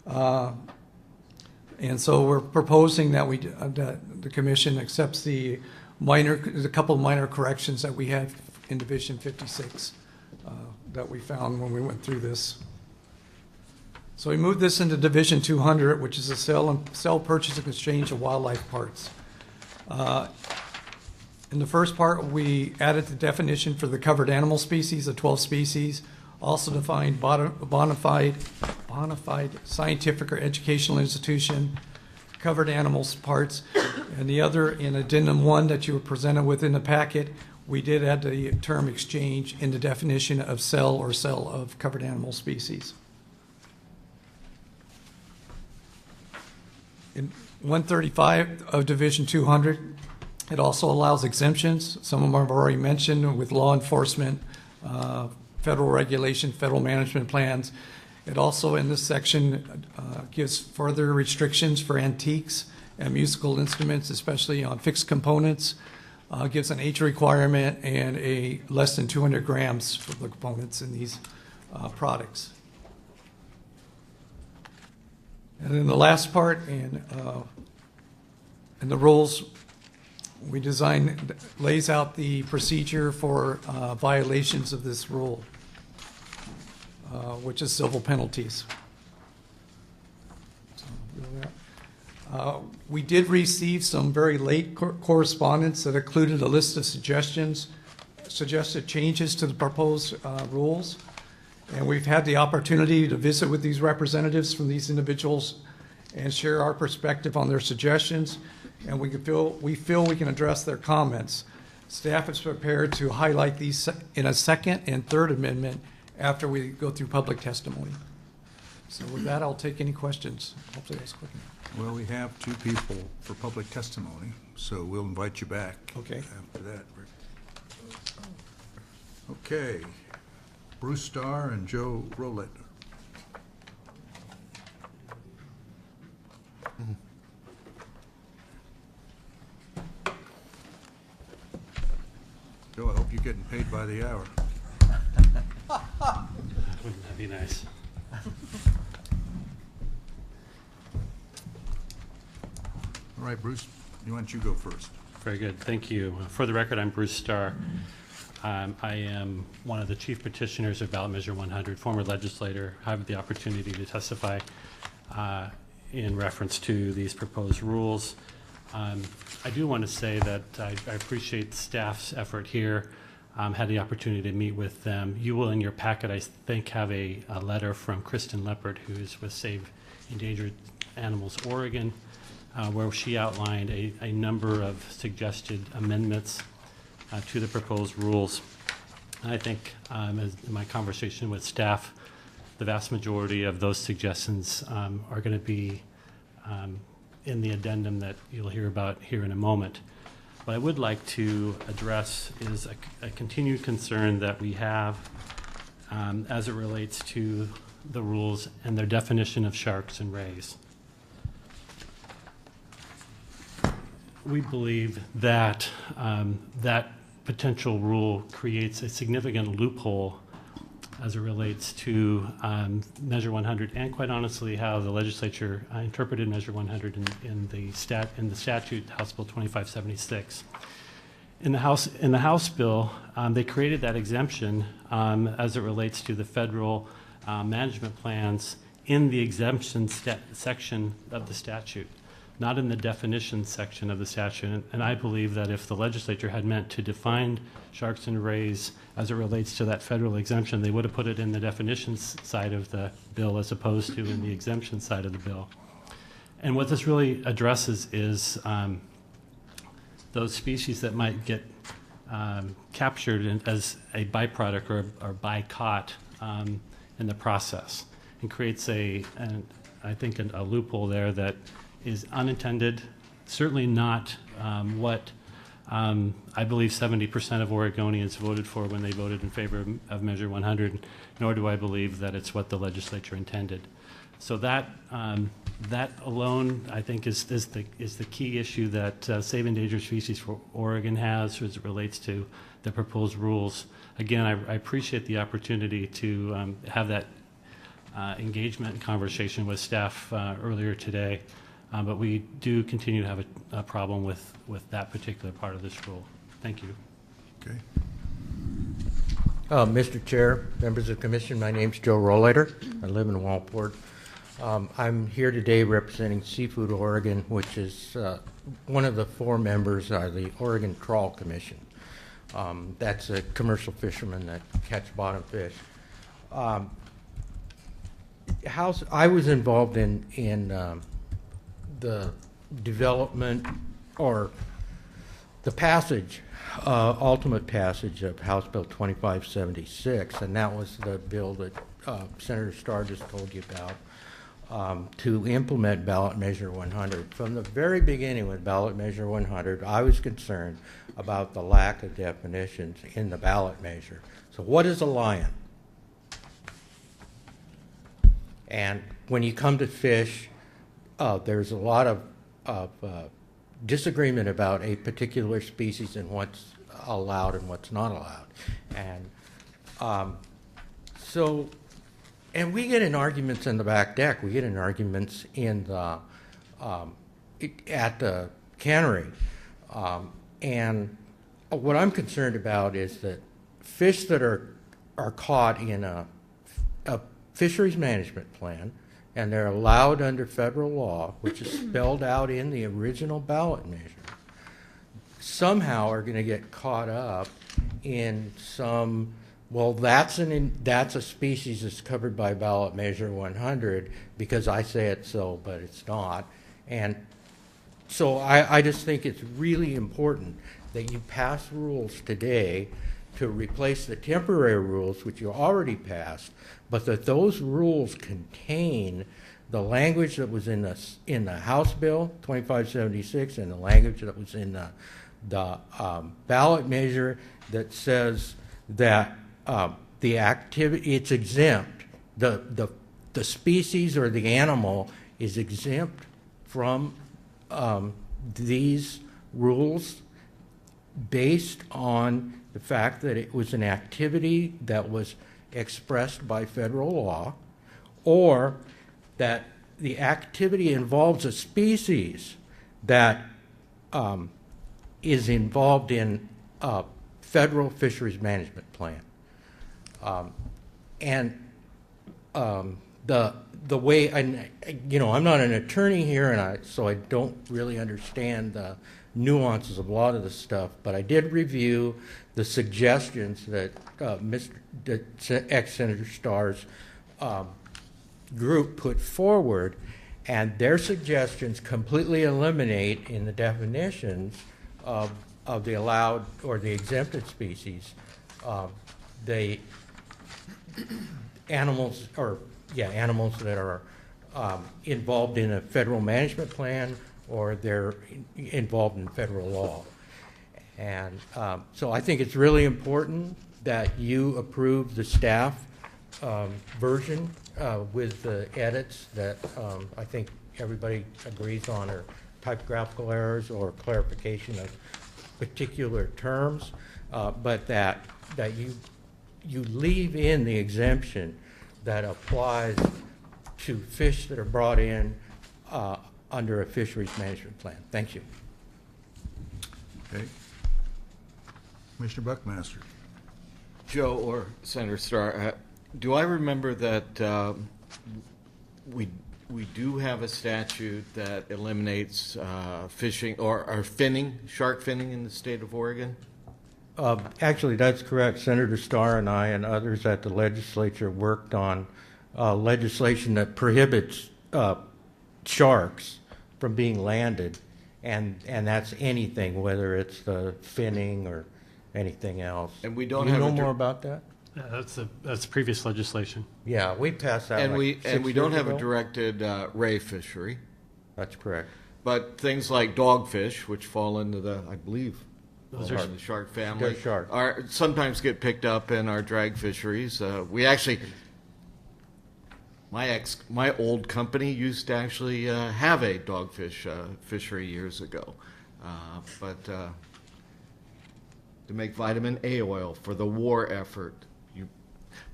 And so we're proposing that that the commission accepts the couple of minor corrections that we had in Division 56 that we found when we went through this. So we moved this into Division 200, which is a sell, purchase, and exchange of wildlife parts. In the first part, we added the definition for the covered animal species, the 12 species, also defined bona fide scientific or educational institution, covered animals parts, and the other in Addendum 1 that you were presented with in the packet, we did add the term exchange in the definition of sell of covered animal species. In 135 of Division 200, it also allows exemptions. Some of them I've already mentioned with law enforcement, federal regulation, federal management plans. It also, in this section, gives further restrictions for antiques and musical instruments, especially on fixed components. Gives an age requirement and a less than 200 grams for the components in these products. And then the last part in the rules, we lays out the procedure for violations of this rule, which is civil penalties. We did receive some very late correspondence that included a list of suggested changes to the proposed rules. And we've had the opportunity to visit with these representatives from these individuals and share our perspective on their suggestions, and we feel we can address their comments. Staff is prepared to highlight these in a second and third amendment after we go through public testimony. So with that, I'll take any questions. Hopefully that's quick enough. Well, we have 2 people for public testimony, so we'll invite you back. Okay. After that. Okay. Bruce Starr and Joe Rowlett. Joe, I hope you're getting paid by the hour. Wouldn't that be nice? All right, Bruce, why don't you go first? Very good, thank you. For the record, I'm Bruce Starr. I am one of the chief petitioners of ballot measure 100, former legislator. I have the opportunity to testify in reference to these proposed rules. I do want to say that I appreciate staff's effort here. Had the opportunity to meet with them. You will, in your packet, I think, have a letter from Kristen Leopard, who is with Save Endangered Animals Oregon, where she outlined a number of suggested amendments to the proposed rules. And I think, as in my conversation with staff, the vast majority of those suggestions are going to be in the addendum that you'll hear about here in a moment. What I would like to address is a continued concern that we have as it relates to the rules and their definition of sharks and rays. We believe that that potential rule creates a significant loophole as it relates to Measure 100, and quite honestly, how the legislature interpreted Measure 100 in the statute, House Bill 2576. In the House bill, they created that exemption as it relates to the federal management plans in the exemption section of the statute, not in the definition section of the statute. And I believe that if the legislature had meant to define sharks and rays as it relates to that federal exemption, they would have put it in the definitions side of the bill as opposed to in the exemption side of the bill. And what this really addresses is those species that might get captured as a byproduct or bycaught in the process, and creates I think a loophole there that is unintended, certainly not what I believe 70% of Oregonians voted for when they voted in favor of Measure 100, nor do I believe that it's what the legislature intended. So that alone, I think, is the key issue that Save Endangered Species for Oregon has as it relates to the proposed rules. Again, I appreciate the opportunity to have that engagement and conversation with staff earlier today. But we do continue to have a problem with that particular part of this rule. Thank you. Okay. Mr. Chair, members of the commission, my name's Joe Rollator. I live in Walport. I'm here today representing Seafood Oregon, which is one of the 4 members of the Oregon Trawl Commission. That's a commercial fishermen that catch bottom fish. I was involved in the development or the passage, ultimate passage of House Bill 2576, and that was the bill that Senator Starr just told you about, to implement ballot measure 100. From the very beginning with ballot measure 100, I was concerned about the lack of definitions in the ballot measure. So what is a lion? And when you come to fish, there's a lot of disagreement about a particular species and what's allowed and what's not allowed. And and we get in arguments in the back deck. We get in arguments in the at the cannery. And what I'm concerned about is that fish that are caught in a fisheries management plan, and they're allowed under federal law, which is spelled out in the original ballot measure, somehow are going to get caught up in some Well, that's a species that's covered by ballot measure 100 because I say it's so, but it's not. And so I just think it's really important that you pass rules today to replace the temporary rules, which you already passed, but that those rules contain the language that was in the House Bill 2576 and the language that was in the ballot measure that says that the activity, it's exempt. The species or the animal is exempt from these rules based on the fact that it was an activity that was expressed by federal law, or that the activity involves a species that is involved in a federal fisheries management plan. The way, I'm not an attorney here, and so I don't really understand the nuances of a lot of the stuff, but I did review the suggestions that ex-Senator Starr's group put forward, and their suggestions completely eliminate in the definitions of the allowed or the exempted species the animals that are involved in a federal management plan or they're involved in federal law. And so I think it's really important that you approve the staff version with the edits that I think everybody agrees on, or typographical errors or clarification of particular terms, but that you leave in the exemption that applies to fish that are brought in under a fisheries management plan. Thank you. Okay. Commissioner Buckmaster. Joe or Senator Starr, do I remember that we do have a statute that eliminates fishing or finning, shark finning in the state of Oregon? Actually, that's correct. Senator Starr and I and others at the legislature worked on legislation that prohibits sharks from being landed, and that's anything, whether it's the finning or anything else. And we don't Do you have know more about that? That's previous legislation. Yeah, we passed that. And like we 6 don't years have ago. a directed ray fishery. That's correct. But things like dogfish, which fall into the, I believe, Those part are- of the shark family, They're shark. are sometimes get picked up in our drag fisheries. We actually, my old company used to actually have a dogfish fishery years ago, but to make vitamin A oil for the war effort.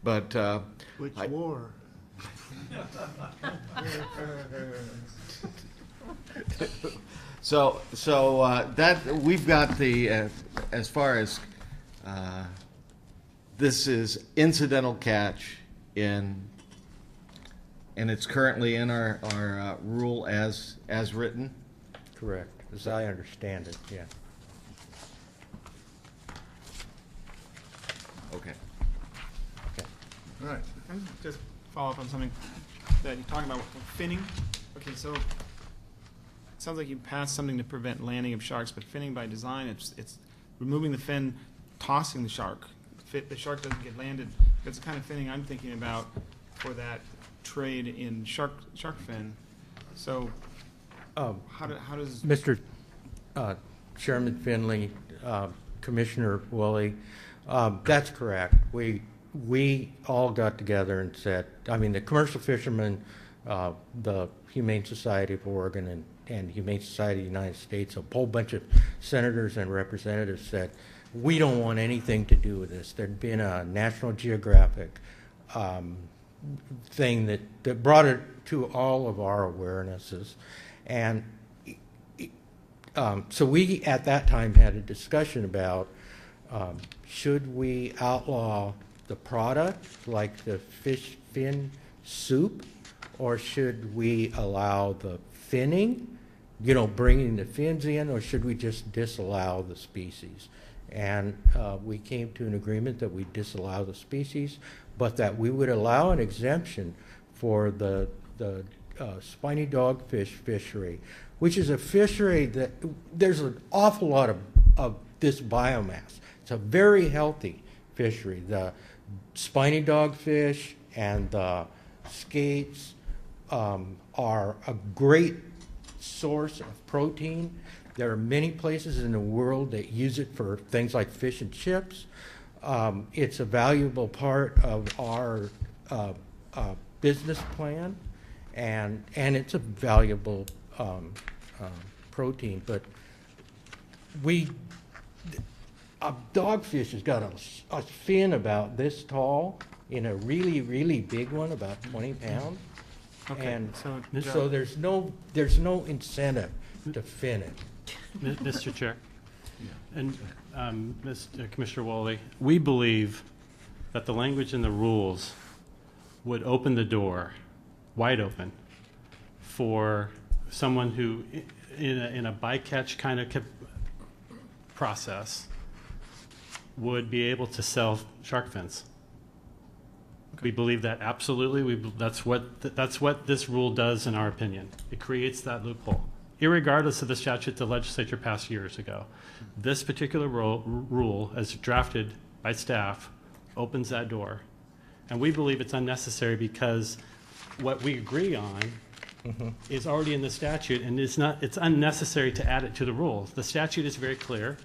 Which war? So that we've got the as far as this is incidental catch and it's currently in our rule as written. Correct, as I understand it, yeah. Okay. All right. Can I just follow up on something that you're talking about with finning? Okay, so it sounds like you passed something to prevent landing of sharks, but finning by design, it's removing the fin, tossing the shark. The shark doesn't get landed. That's the kind of finning I'm thinking about for that trade in shark fin. So how does Mr. Chairman Finley, Commissioner Woolley, that's correct. We all got together and said, I mean, the commercial fishermen, the Humane Society of Oregon and Humane Society of the United States, a whole bunch of senators and representatives said, we don't want anything to do with this. There'd been a National Geographic thing that brought it to all of our awarenesses. And so we, at that time, had a discussion about should we outlaw the product, like the fish fin soup, or should we allow the finning, bringing the fins in, or should we just disallow the species? And we came to an agreement that we disallow the species, but that we would allow an exemption for the spiny dogfish fishery, which is a fishery that there's an awful lot of this biomass. It's a very healthy fishery. The spiny dogfish and the skates are a great source of protein. There are many places in the world that use it for things like fish and chips. It's a valuable part of our business plan, and it's a valuable protein. But a dogfish has got a fin about this tall in a really, really big one, about 20 pounds. Okay, And so, so there's no incentive to fin it. Mr. Chair, and Commissioner Woolley, we believe that the language in the rules would open the door wide open for someone who, in a bycatch kind of process, would be able to sell shark fins. We believe that absolutely. That's what this rule does, in our opinion. It creates that loophole, irregardless of the statute the legislature passed years ago. This particular rule, as drafted by staff, opens that door, and we believe it's unnecessary because what we agree on is already in the statute, and it's unnecessary to add it to the rules. The statute is very clear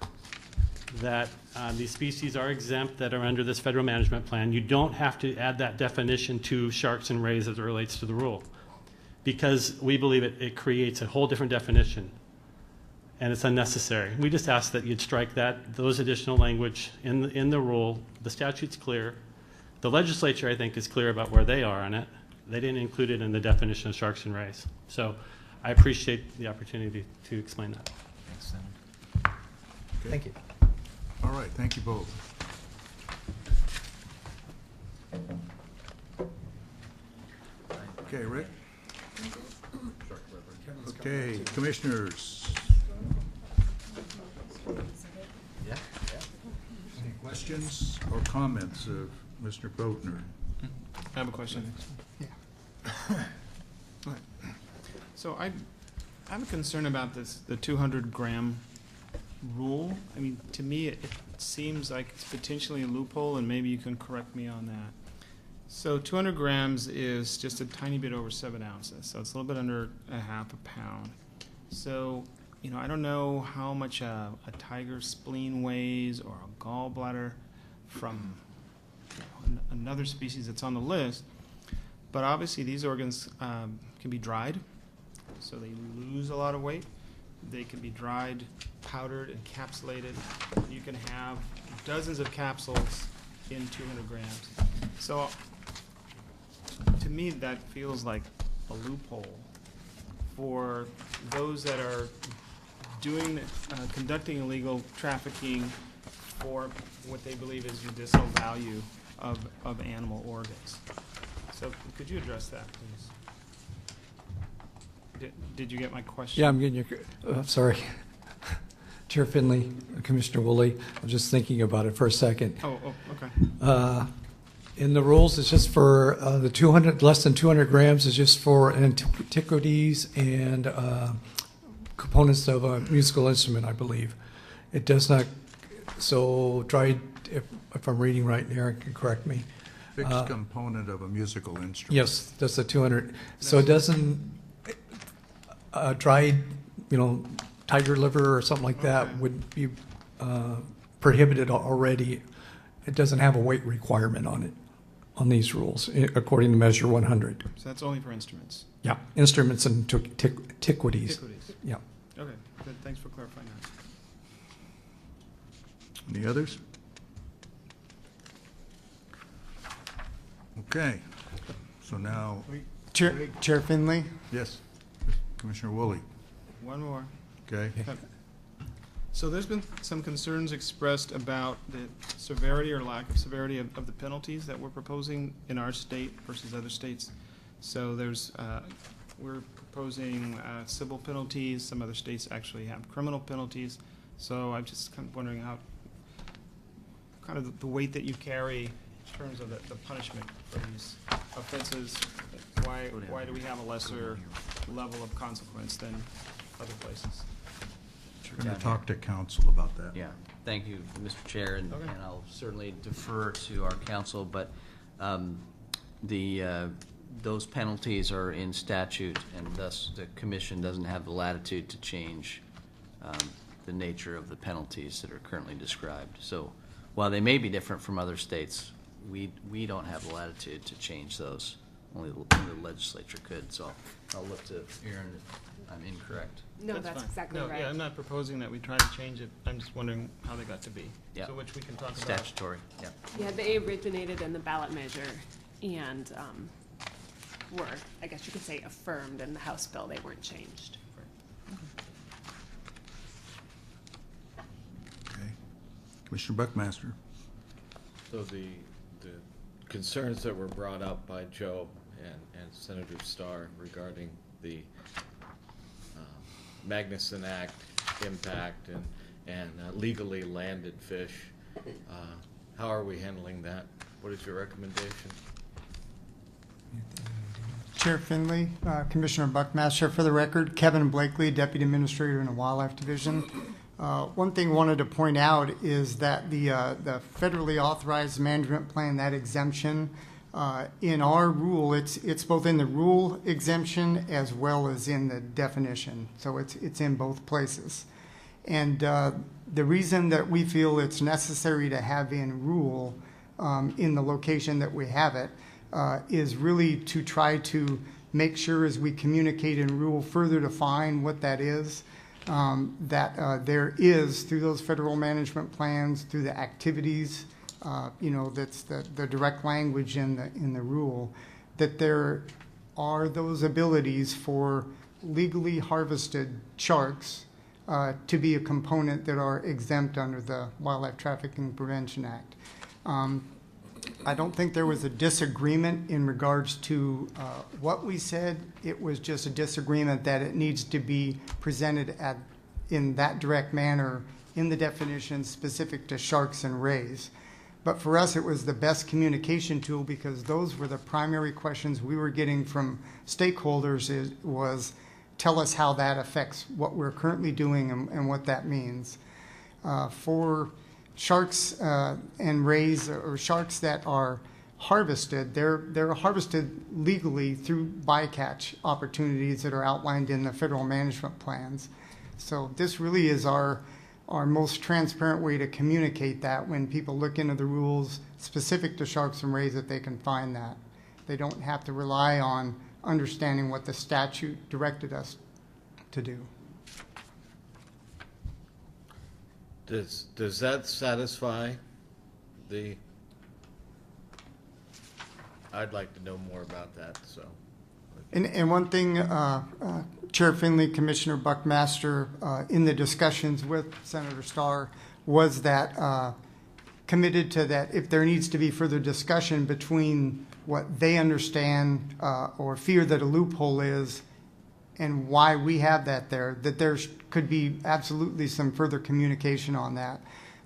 that these species are exempt that are under this federal management plan. You don't have to add that definition to sharks and rays as it relates to the rule, because we believe it creates a whole different definition, and it's unnecessary. We just ask that you'd strike those additional language in the rule. The statute's clear. The legislature, I think, is clear about where they are on it. They didn't include it in the definition of sharks and rays. So I appreciate the opportunity to explain that. Thank you. All right, thank you both. Okay, Rick? Okay, commissioners. Any questions or comments of Mr. Boatner? I have a question. So I have a concern about the 200-gram rule. I mean, to me, it seems like it's potentially a loophole, and maybe you can correct me on that. So 200 grams is just a tiny bit over 7 ounces, so it's a little bit under a half a pound. So, I don't know how much a tiger spleen weighs or a gallbladder from another species that's on the list, but obviously these organs can be dried, so they lose a lot of weight. They can be dried, powdered, encapsulated. You can have dozens of capsules in 200 grams. So to me, that feels like a loophole for those that are conducting illegal trafficking for what they believe is medicinal value of animal organs. So could you address that, please? Did you get my question? Yeah, I'm getting your, sorry. Chair Finley, Commissioner Woolley, I'm just thinking about it for a second. Oh, okay. In the rules, it's just for the 200, less than 200 grams is just for antiquities and components of a musical instrument, I believe. It does not, so dried, if I'm reading right, Aaron can correct me. Fixed component of a musical instrument. Yes, that's the 200. So it doesn't, dried, tiger liver or something like that would be prohibited already. It doesn't have a weight requirement on it, on these rules, according to Measure 100. So that's only for instruments? Yeah, instruments and antiquities. Yeah. Okay, good. Thanks for clarifying that. Any others? Okay, so now, Chair Finley? yes, Commissioner Woolley. One more. Okay. So there's been some concerns expressed about the severity or lack of severity of the penalties that we're proposing in our state versus other states. So we're proposing civil penalties. Some other states actually have criminal penalties. So I'm just kind of wondering kind of the weight that you carry in terms of the punishment for these offenses? Why do we have a lesser level of consequence than other places? We're going to talk to council about that. Yeah, thank you, Mr. Chair, and Okay. and I'll certainly defer to our council, but those penalties are in statute, and thus the commission doesn't have the latitude to change the nature of the penalties that are currently described. So while they may be different from other states, we don't have the latitude to change those. Only the legislature could. So I'll look to Aaron if I'm incorrect. No, that's fine. exactly No, right. Yeah, I'm not proposing that we try to change it. I'm just wondering how they got to be. Yeah. So which we can talk about. Statutory, yeah. Yeah, they originated in the ballot measure and were, I guess you could say, affirmed in the House bill. They weren't changed. Okay. Commissioner Buckmaster. So the concerns that were brought up by Joe and Senator Starr regarding the Magnuson Act impact and legally landed fish, how are we handling that? What is your recommendation? Chair Finley, Commissioner Buckmaster, for the record, Kevin Blakely, Deputy Administrator in the Wildlife Division. One thing I wanted to point out is that the federally authorized management plan, that exemption, in our rule, it's both in the rule exemption as well as in the definition. So it's in both places. And the reason that we feel it's necessary to have in rule in the location that we have it is really to try to make sure as we communicate in rule, further define what that is, that there is, through those federal management plans, through the activities, that's the direct language in the rule, that there are those abilities for legally harvested sharks to be a component that are exempt under the Wildlife Trafficking Prevention Act. I don't think there was a disagreement in regards to what we said. It was just a disagreement that it needs to be presented in that direct manner in the definition specific to sharks and rays. But for us, it was the best communication tool because those were the primary questions we were getting from stakeholders was tell us how that affects what we're currently doing and what that means. For sharks and rays or sharks that are harvested, they're harvested legally through bycatch opportunities that are outlined in the federal management plans. So this really is our most transparent way to communicate that when people look into the rules specific to sharks and rays, that they can find that. They don't have to rely on understanding what the statute directed us to do. Does that satisfy the? I'd like to know more about that. So. And one thing, Chair Finley, Commissioner Buckmaster, in the discussions with Senator Starr, was that committed to that if there needs to be further discussion between what they understand or fear that a loophole is and why we have that that there could be absolutely some further communication on that.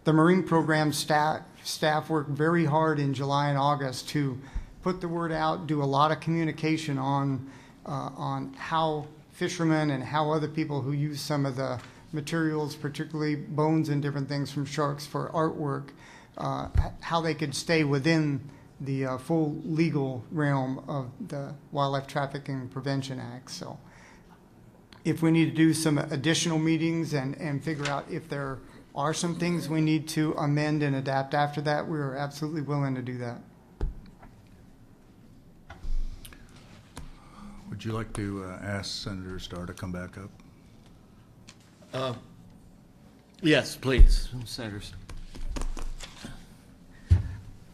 The Marine Program staff worked very hard in July and August to put the word out, do a lot of communication on how fishermen and how other people who use some of the materials, particularly bones and different things from sharks for artwork, how they could stay within the full legal realm of the Wildlife Trafficking Prevention Act. So if we need to do some additional meetings and figure out if there are some things we need to amend and adapt after that, we are absolutely willing to do that. Would you like to ask Senator Starr to come back up? Yes, please, Senators.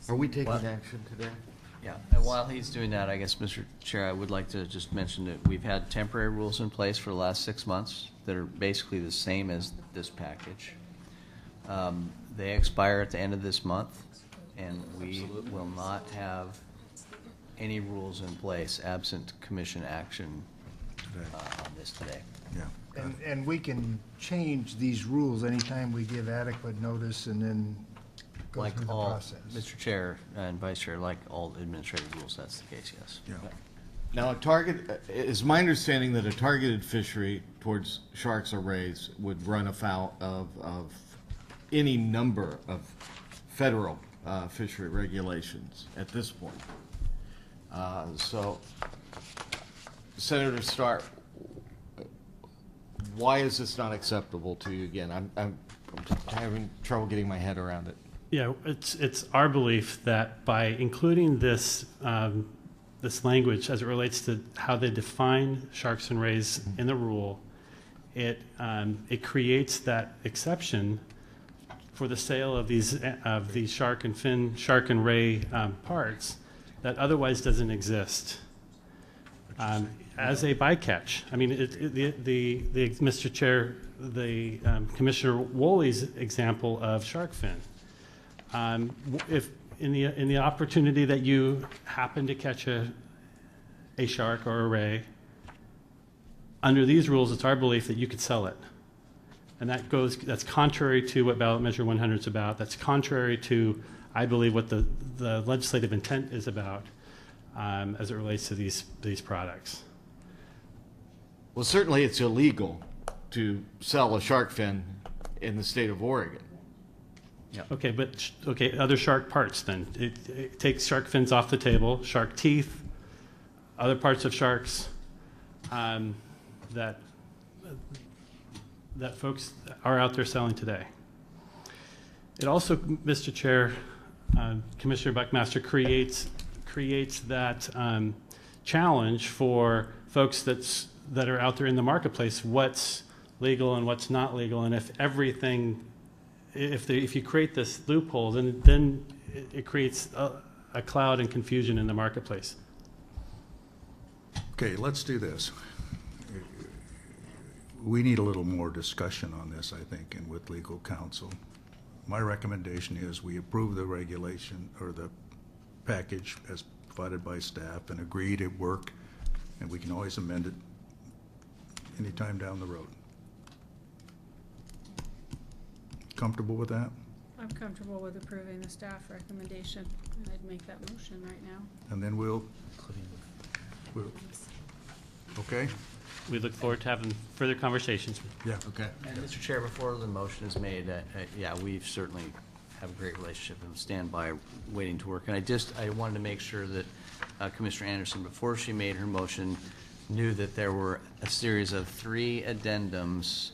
Are we taking What? action today? Yeah, and while he's doing that, I guess, Mr. Chair, I would like to just mention that we've had temporary rules in place for the last 6 months that are basically the same as this package. They expire at the end of this month, and we will not have any rules in place absent commission action on this today. Yeah. And we can change these rules anytime we give adequate notice and then go Like through the all, process. Mr. Chair and Vice Chair, like all administrative rules, that's the case, yes. Yeah. Now, it's my understanding that a targeted fishery towards sharks or rays would run afoul of any number of federal fishery regulations at this point. So, Senator Starr, why is this not acceptable to you again? I'm having trouble getting my head around it. Yeah, it's our belief that by including this this language as it relates to how they define sharks and rays in the rule, it creates that exception for the sale of these shark and ray parts that otherwise doesn't exist as a bycatch. I mean, Mr. Chair, the Commissioner Woolley's example of shark fin. If in the opportunity that you happen to catch a shark or a ray, under these rules, it's our belief that you could sell it. And that's contrary to what ballot measure 100 is about. That's contrary to, I believe, what the legislative intent is about as it relates to these products. Well, certainly it's illegal to sell a shark fin in the state of Oregon. Yeah. Okay, but other shark parts then. It takes shark fins off the table, shark teeth, other parts of sharks that folks are out there selling today. It also, Mr. Chair, Commissioner Buckmaster, creates that challenge for folks that are out there in the marketplace, what's legal and what's not legal, and if you create this loophole, then it creates a cloud and confusion in the marketplace. Okay, let's do this. We need a little more discussion on this, I think, and with legal counsel. My recommendation is we approve the regulation or the package as provided by staff and agree to work, and we can always amend it anytime down the road. Comfortable with that? I'm comfortable with approving the staff recommendation, and I'd make that motion right now. And then we'll okay? We look forward to having further conversations. Yeah. Okay. And Mr. Chair, before the motion is made, yeah, we've certainly have a great relationship and stand by waiting to work. And I wanted to make sure that Commissioner Anderson, before she made her motion, knew that there were a series of 3 addendums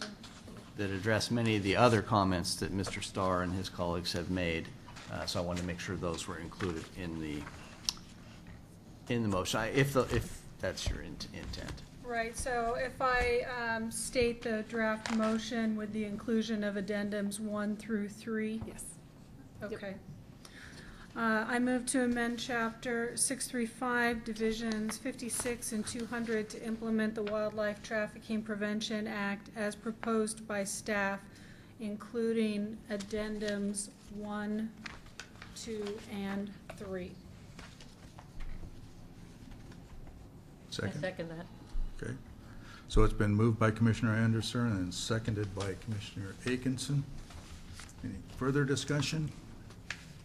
that address many of the other comments that Mr. Starr and his colleagues have made. So I wanted to make sure those were included in the motion, if that's your intent. Right, so if I state the draft motion with the inclusion of addendums 1 through 3? Yes. Okay. I move to amend Chapter 635, Divisions 56 and 200 to implement the Wildlife Trafficking Prevention Act as proposed by staff, including addendums 1, 2, and 3. Second? I second that. Okay. So it's been moved by Commissioner Anderson and seconded by Commissioner Aikenson. Any further discussion?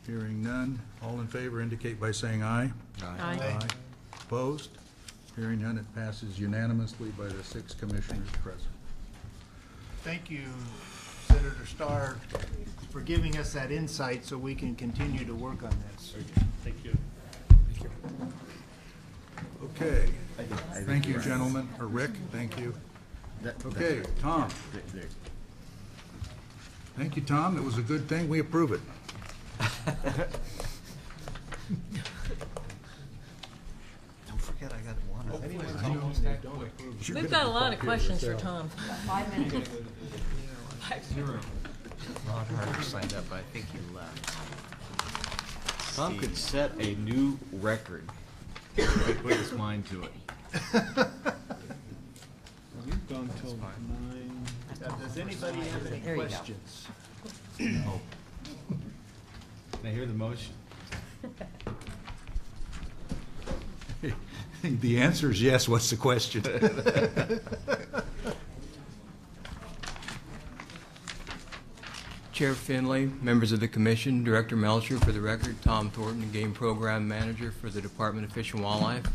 Hearing none. All in favor indicate by saying aye. Aye. Aye. Opposed? Hearing none, it passes unanimously by the 6 commissioners present. Thank you, Senator Starr, for giving us that insight so we can continue to work on this. Thank you. Okay. Thank you, gentlemen. Or Rick, thank you. Okay, Tom. Thank you, Tom. That was a good thing. We approve it. Don't forget I got one. We've got a lot of questions for Tom. 5 minutes. Rod Harder signed up, but I think he left. Tom could set a new record if he put his mind to it. We've gone till 9. Does anybody have any There you go. questions? Can I hear the motion? The answer is yes. What's the question? Chair Finley, members of the Commission, Director Melcher, for the record, Tom Thornton, Game Program Manager for the Department of Fish and Wildlife.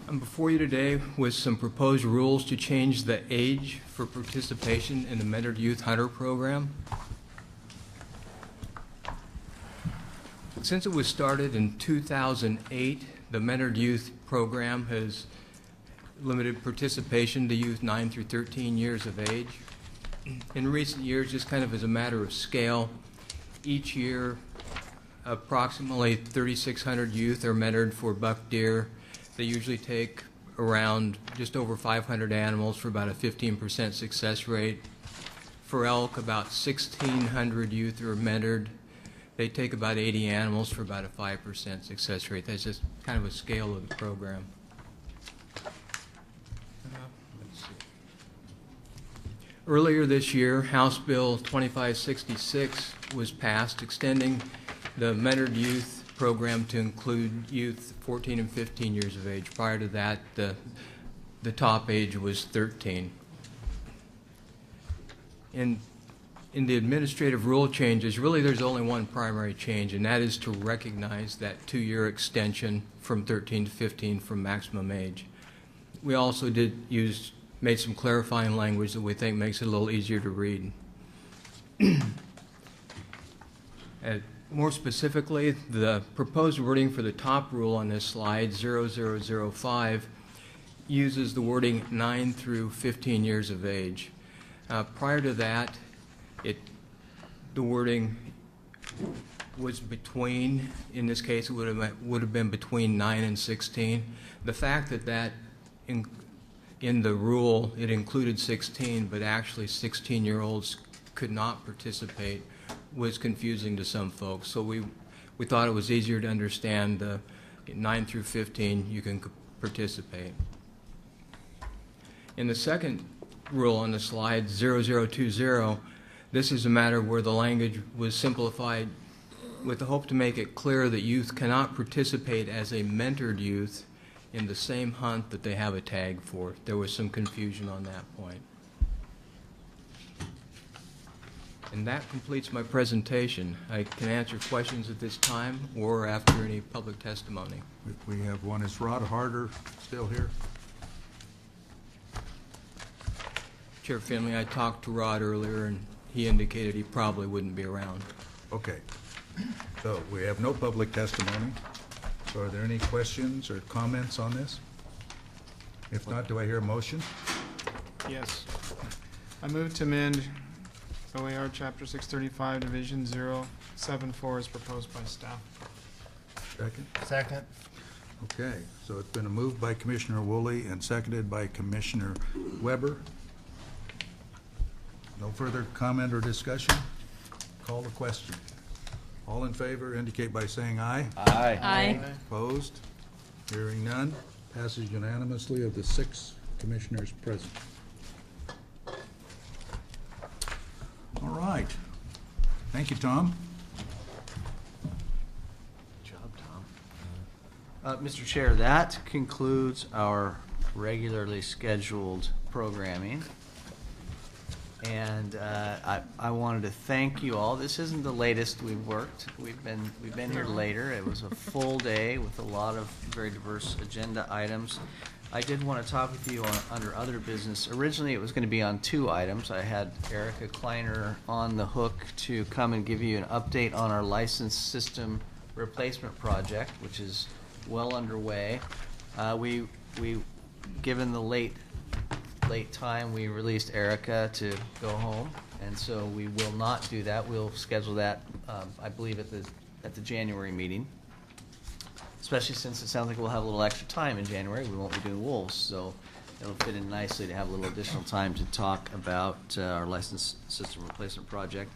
I'm before you today with some proposed rules to change the age for participation in the Mentored Youth Hunter Program. Since it was started in 2008, the Mentored Youth Program has limited participation to youth 9 through 13 years of age. In recent years, just kind of as a matter of scale, each year approximately 3,600 youth are mentored for buck deer. They usually take around just over 500 animals for about a 15% success rate. For elk, about 1,600 youth are mentored. They take about 80 animals for about a 5% success rate. That's just kind of a scale of the program. Earlier this year, House Bill 2566 was passed, extending the Mentored Youth Program to include youth 14 and 15 years of age. Prior to that, the top age was 13. In the administrative rule changes, really there's only one primary change, and that is to recognize that 2-year extension from 13 to 15 from maximum age. We also made some clarifying language that we think makes it a little easier to read. More specifically, the proposed wording for the top rule on this slide, 0005, uses the wording 9 through 15 years of age. Prior to that, the wording was between, in this case, it would have been between 9 and 16. The fact that in the rule, it included 16, but actually 16-year-olds could not participate, was confusing to some folks. So we thought it was easier to understand the 9 through 15, you can participate. In the second rule on the slide, 0020, this is a matter where the language was simplified with the hope to make it clear that youth cannot participate as a mentored youth in the same hunt that they have a tag for. There was some confusion on that point. And that completes my presentation. I can answer questions at this time or after any public testimony. We have one. Is Rod Harder still here? Chair Finley, I talked to Rod earlier, and he indicated he probably wouldn't be around. Okay. So we have no public testimony. So are there any questions or comments on this? If not, do I hear a motion? Yes. I move to amend OAR Chapter 635, Division 074 as proposed by staff. Second? Second. Okay, so it's been moved by Commissioner Woolley and seconded by Commissioner Weber. No further comment or discussion? Call the question. All in favor indicate by saying aye. Aye. Aye. Opposed? Hearing none. Passes unanimously of the 6 commissioners present. All right. Thank you, Tom. Good job, Tom. Mr. Chair, that concludes our regularly scheduled programming. And I wanted to thank you all. This isn't the latest we've worked. We've been here later. It was a full day with a lot of very diverse agenda items. I did want to talk with you under other business. Originally, it was going to be on 2 items. I had Erica Kleiner on the hook to come and give you an update on our license system replacement project, which is well underway. Given the late time, we released Erica to go home, and so we will not do that. We'll schedule that, I believe, at the January meeting. Especially since it sounds like we'll have a little extra time in January. We won't be doing wolves, so it'll fit in nicely to have a little additional time to talk about our license system replacement project.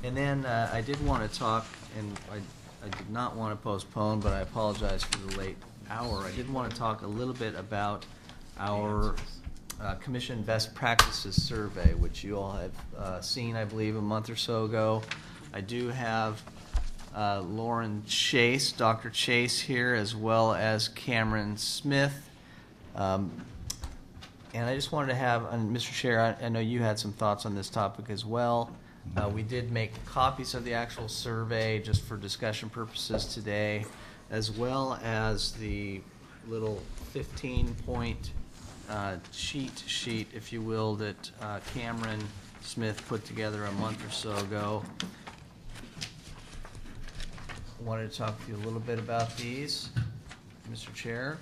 And then I did want to talk, and I did not want to postpone, but I apologize for the late hour. I did want to talk a little bit about our Commission Best Practices Survey, which you all have seen, I believe, a month or so ago. I do have Lauren Chase, Dr. Chase here, as well as Cameron Smith. And I just wanted to have, and Mr. Chair, I know you had some thoughts on this topic as well. We did make copies of the actual survey just for discussion purposes today, as well as the little 15-point cheat sheet, if you will, that Cameron Smith put together a month or so ago. Wanted to talk with you a little bit about these, Mr. Chair.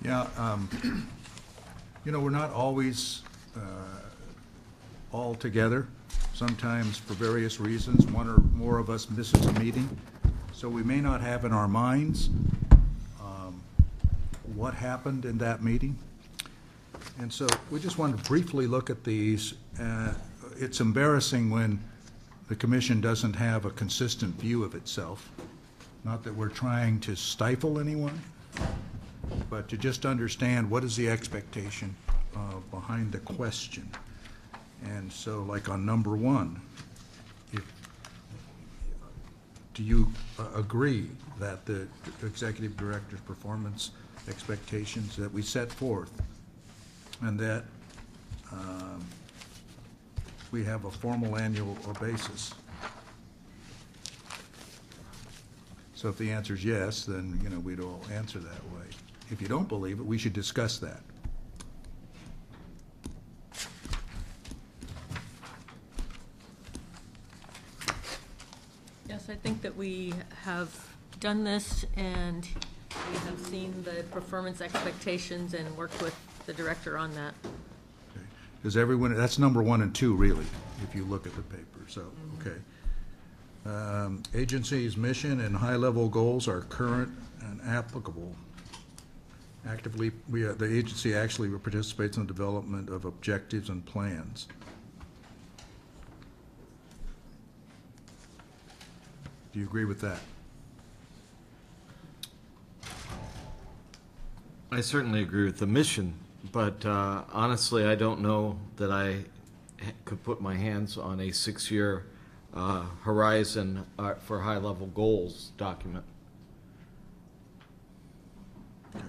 Yeah, you know, we're not always all together. Sometimes, for various reasons, one or more of us misses a meeting. So we may not have in our minds what happened in that meeting. And so we just want to briefly look at these. It's embarrassing when the commission doesn't have a consistent view of itself. Not that we're trying to stifle anyone, but to just understand what is the expectation behind the question. And so, like on number 1, do you agree that the executive director's performance expectations that we set forth and that we have a formal annual basis? So if the answer is yes, then, you know, we'd all answer that way. If you don't believe it, we should discuss that. Yes, I think that we have done this, and we have seen the performance expectations and worked with the director on that. Does everyone, that's number 1 and 2, really, if you look at the paper, so, okay. Agency's mission and high-level goals are current and applicable. Actively, the agency actually participates in the development of objectives and plans. Do you agree with that? I certainly agree with the mission, but honestly, I don't know that I could put my hands on a 6-year horizon for high-level goals document. Okay.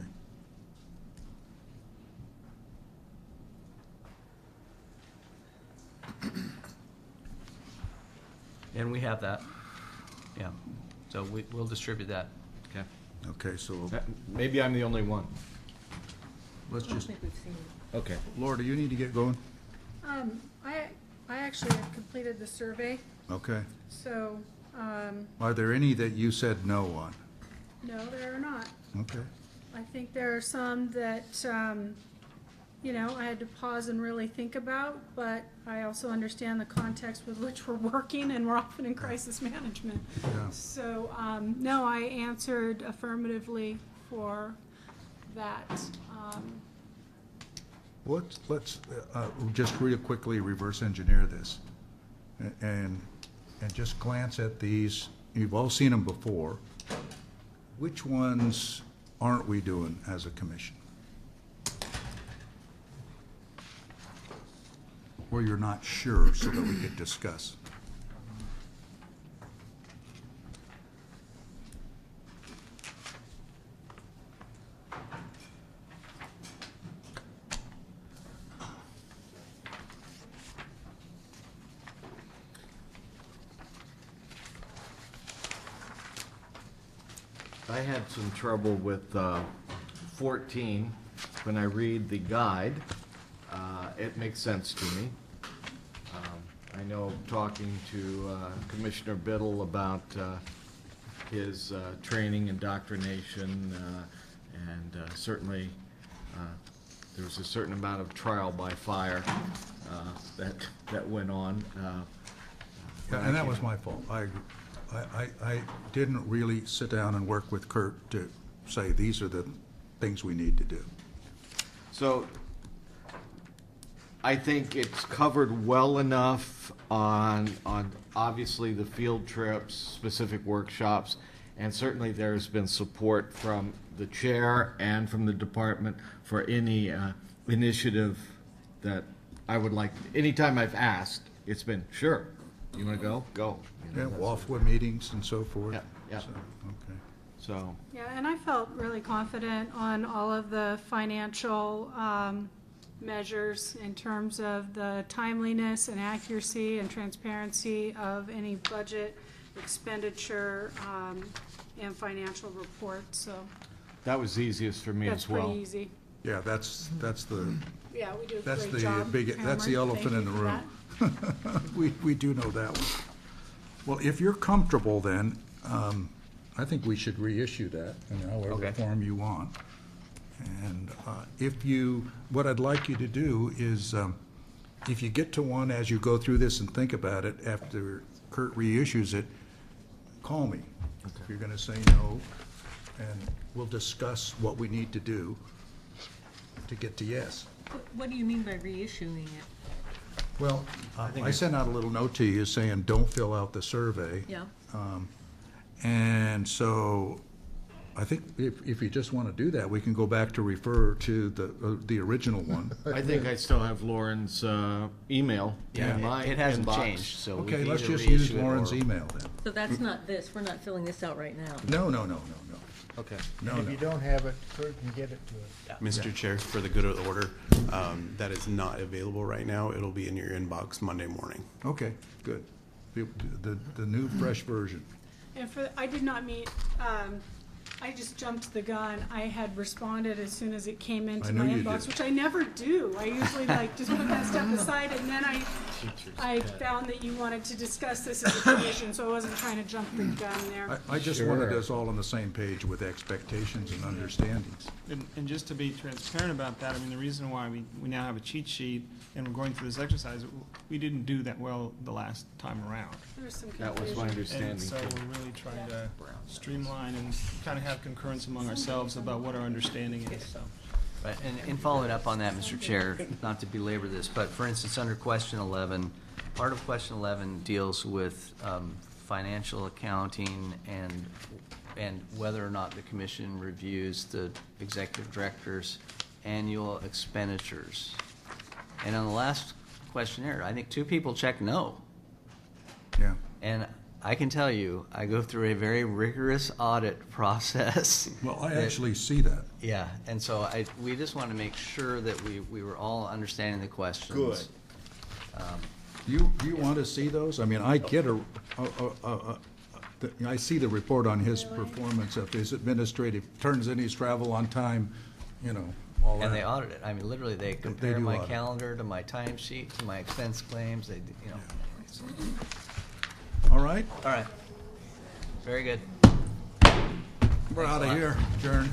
And we have that. Yeah. So we'll distribute that. Okay. Okay, so Maybe I'm the only one. let's I don't just, think we've seen it. Okay. Laura, do you need to get going? I actually have completed the survey, Okay. so, Are there any that you said no on? no, there are not. Okay. I think there are some that, you know, I had to pause and really think about, but I also understand the context with which we're working, and we're often in crisis management. Yeah. So, no, I answered affirmatively for that. Let's just real quickly reverse engineer this and just glance at these. You've all seen them before. Which ones aren't we doing as a commission? Where you're not sure, so that we could discuss. I had some trouble with 14. When I read the guide, it makes sense to me. I know talking to Commissioner Biddle about his training, indoctrination, and certainly there was a certain amount of trial by fire that went on. Yeah, and that was my fault. I didn't really sit down and work with Kurt to say, these are the things we need to do. So I think it's covered well enough on obviously the field trips, specific workshops, and certainly there's been support from the chair and from the department for any initiative that I would like. Anytime I've asked, it's been, sure, you want to go? Go. You know, Yeah, WAFWA meetings and so forth. Yeah, yeah. So, okay. So, Yeah, and I felt really confident on all of the financial measures in terms of the timeliness and accuracy and transparency of any budget expenditure and financial reports, so That was the easiest for me that's as well. pretty easy. Yeah, that's the, Yeah, we do a that's great the job. that's the Cameron. elephant Thank in the you for room. that. We do know that one. Well, if you're comfortable then, I think we should reissue that in however Okay. form you want. And what I'd like you to do is, if you get to one as you go through this and think about it, after Kurt reissues it, call me. If you're gonna say no, and we'll discuss what we need to do to get to yes. What do you mean by reissuing it? Well, I sent out a little note to you saying, don't fill out the survey. Yeah. And so, I think if you just want to do that, we can go back to refer to the original one. I think I still have Lauren's email Yeah, in my it hasn't inbox. changed, so we Okay, can let's either just use reissue it Lauren's or- email then. So that's not this, we're not filling this out right now. No. Okay. No, If no. you don't have it, Kurt can get it to us. Mr. Chair, for the good of the order, that is not available right now. It'll be in your inbox Monday morning. Okay, good. The new fresh version. And I did not meet, I just jumped the gun. I had responded as soon as it came I into knew my you inbox, did. which I never do. I usually just put that stuff aside, and then I found that you wanted to discuss this as a commission, so I wasn't trying to jump the gun there. I just wanted us all on the same page with expectations and understandings. And just to be transparent about that, I mean, the reason why we now have a cheat sheet and we're going through this exercise, we didn't do that well the last time around. There's some That was my confusion. understanding. And so we're really trying to streamline and kind of have concurrence among ourselves about what our understanding is, so. Right, and in following up on that, Mr. Chair, not to belabor this, but for instance, under question 11, part of question 11 deals with financial accounting and whether or not the commission reviews the executive director's annual expenditures. And on the last questionnaire, I think 2 people checked no. Yeah. And I can tell you, I go through a very rigorous audit process. Well, I actually see that. Yeah, and so we just want to make sure that we were all understanding the questions. Good. You want to see those? I mean, I get I see the report on his performance of his administrative, turns in his travel on time, all that. And they audit it. I mean, literally, they compare do my audit. calendar to my timesheet, to my expense claims, they. All right, All right. Very good. we're out of here, Adjourn.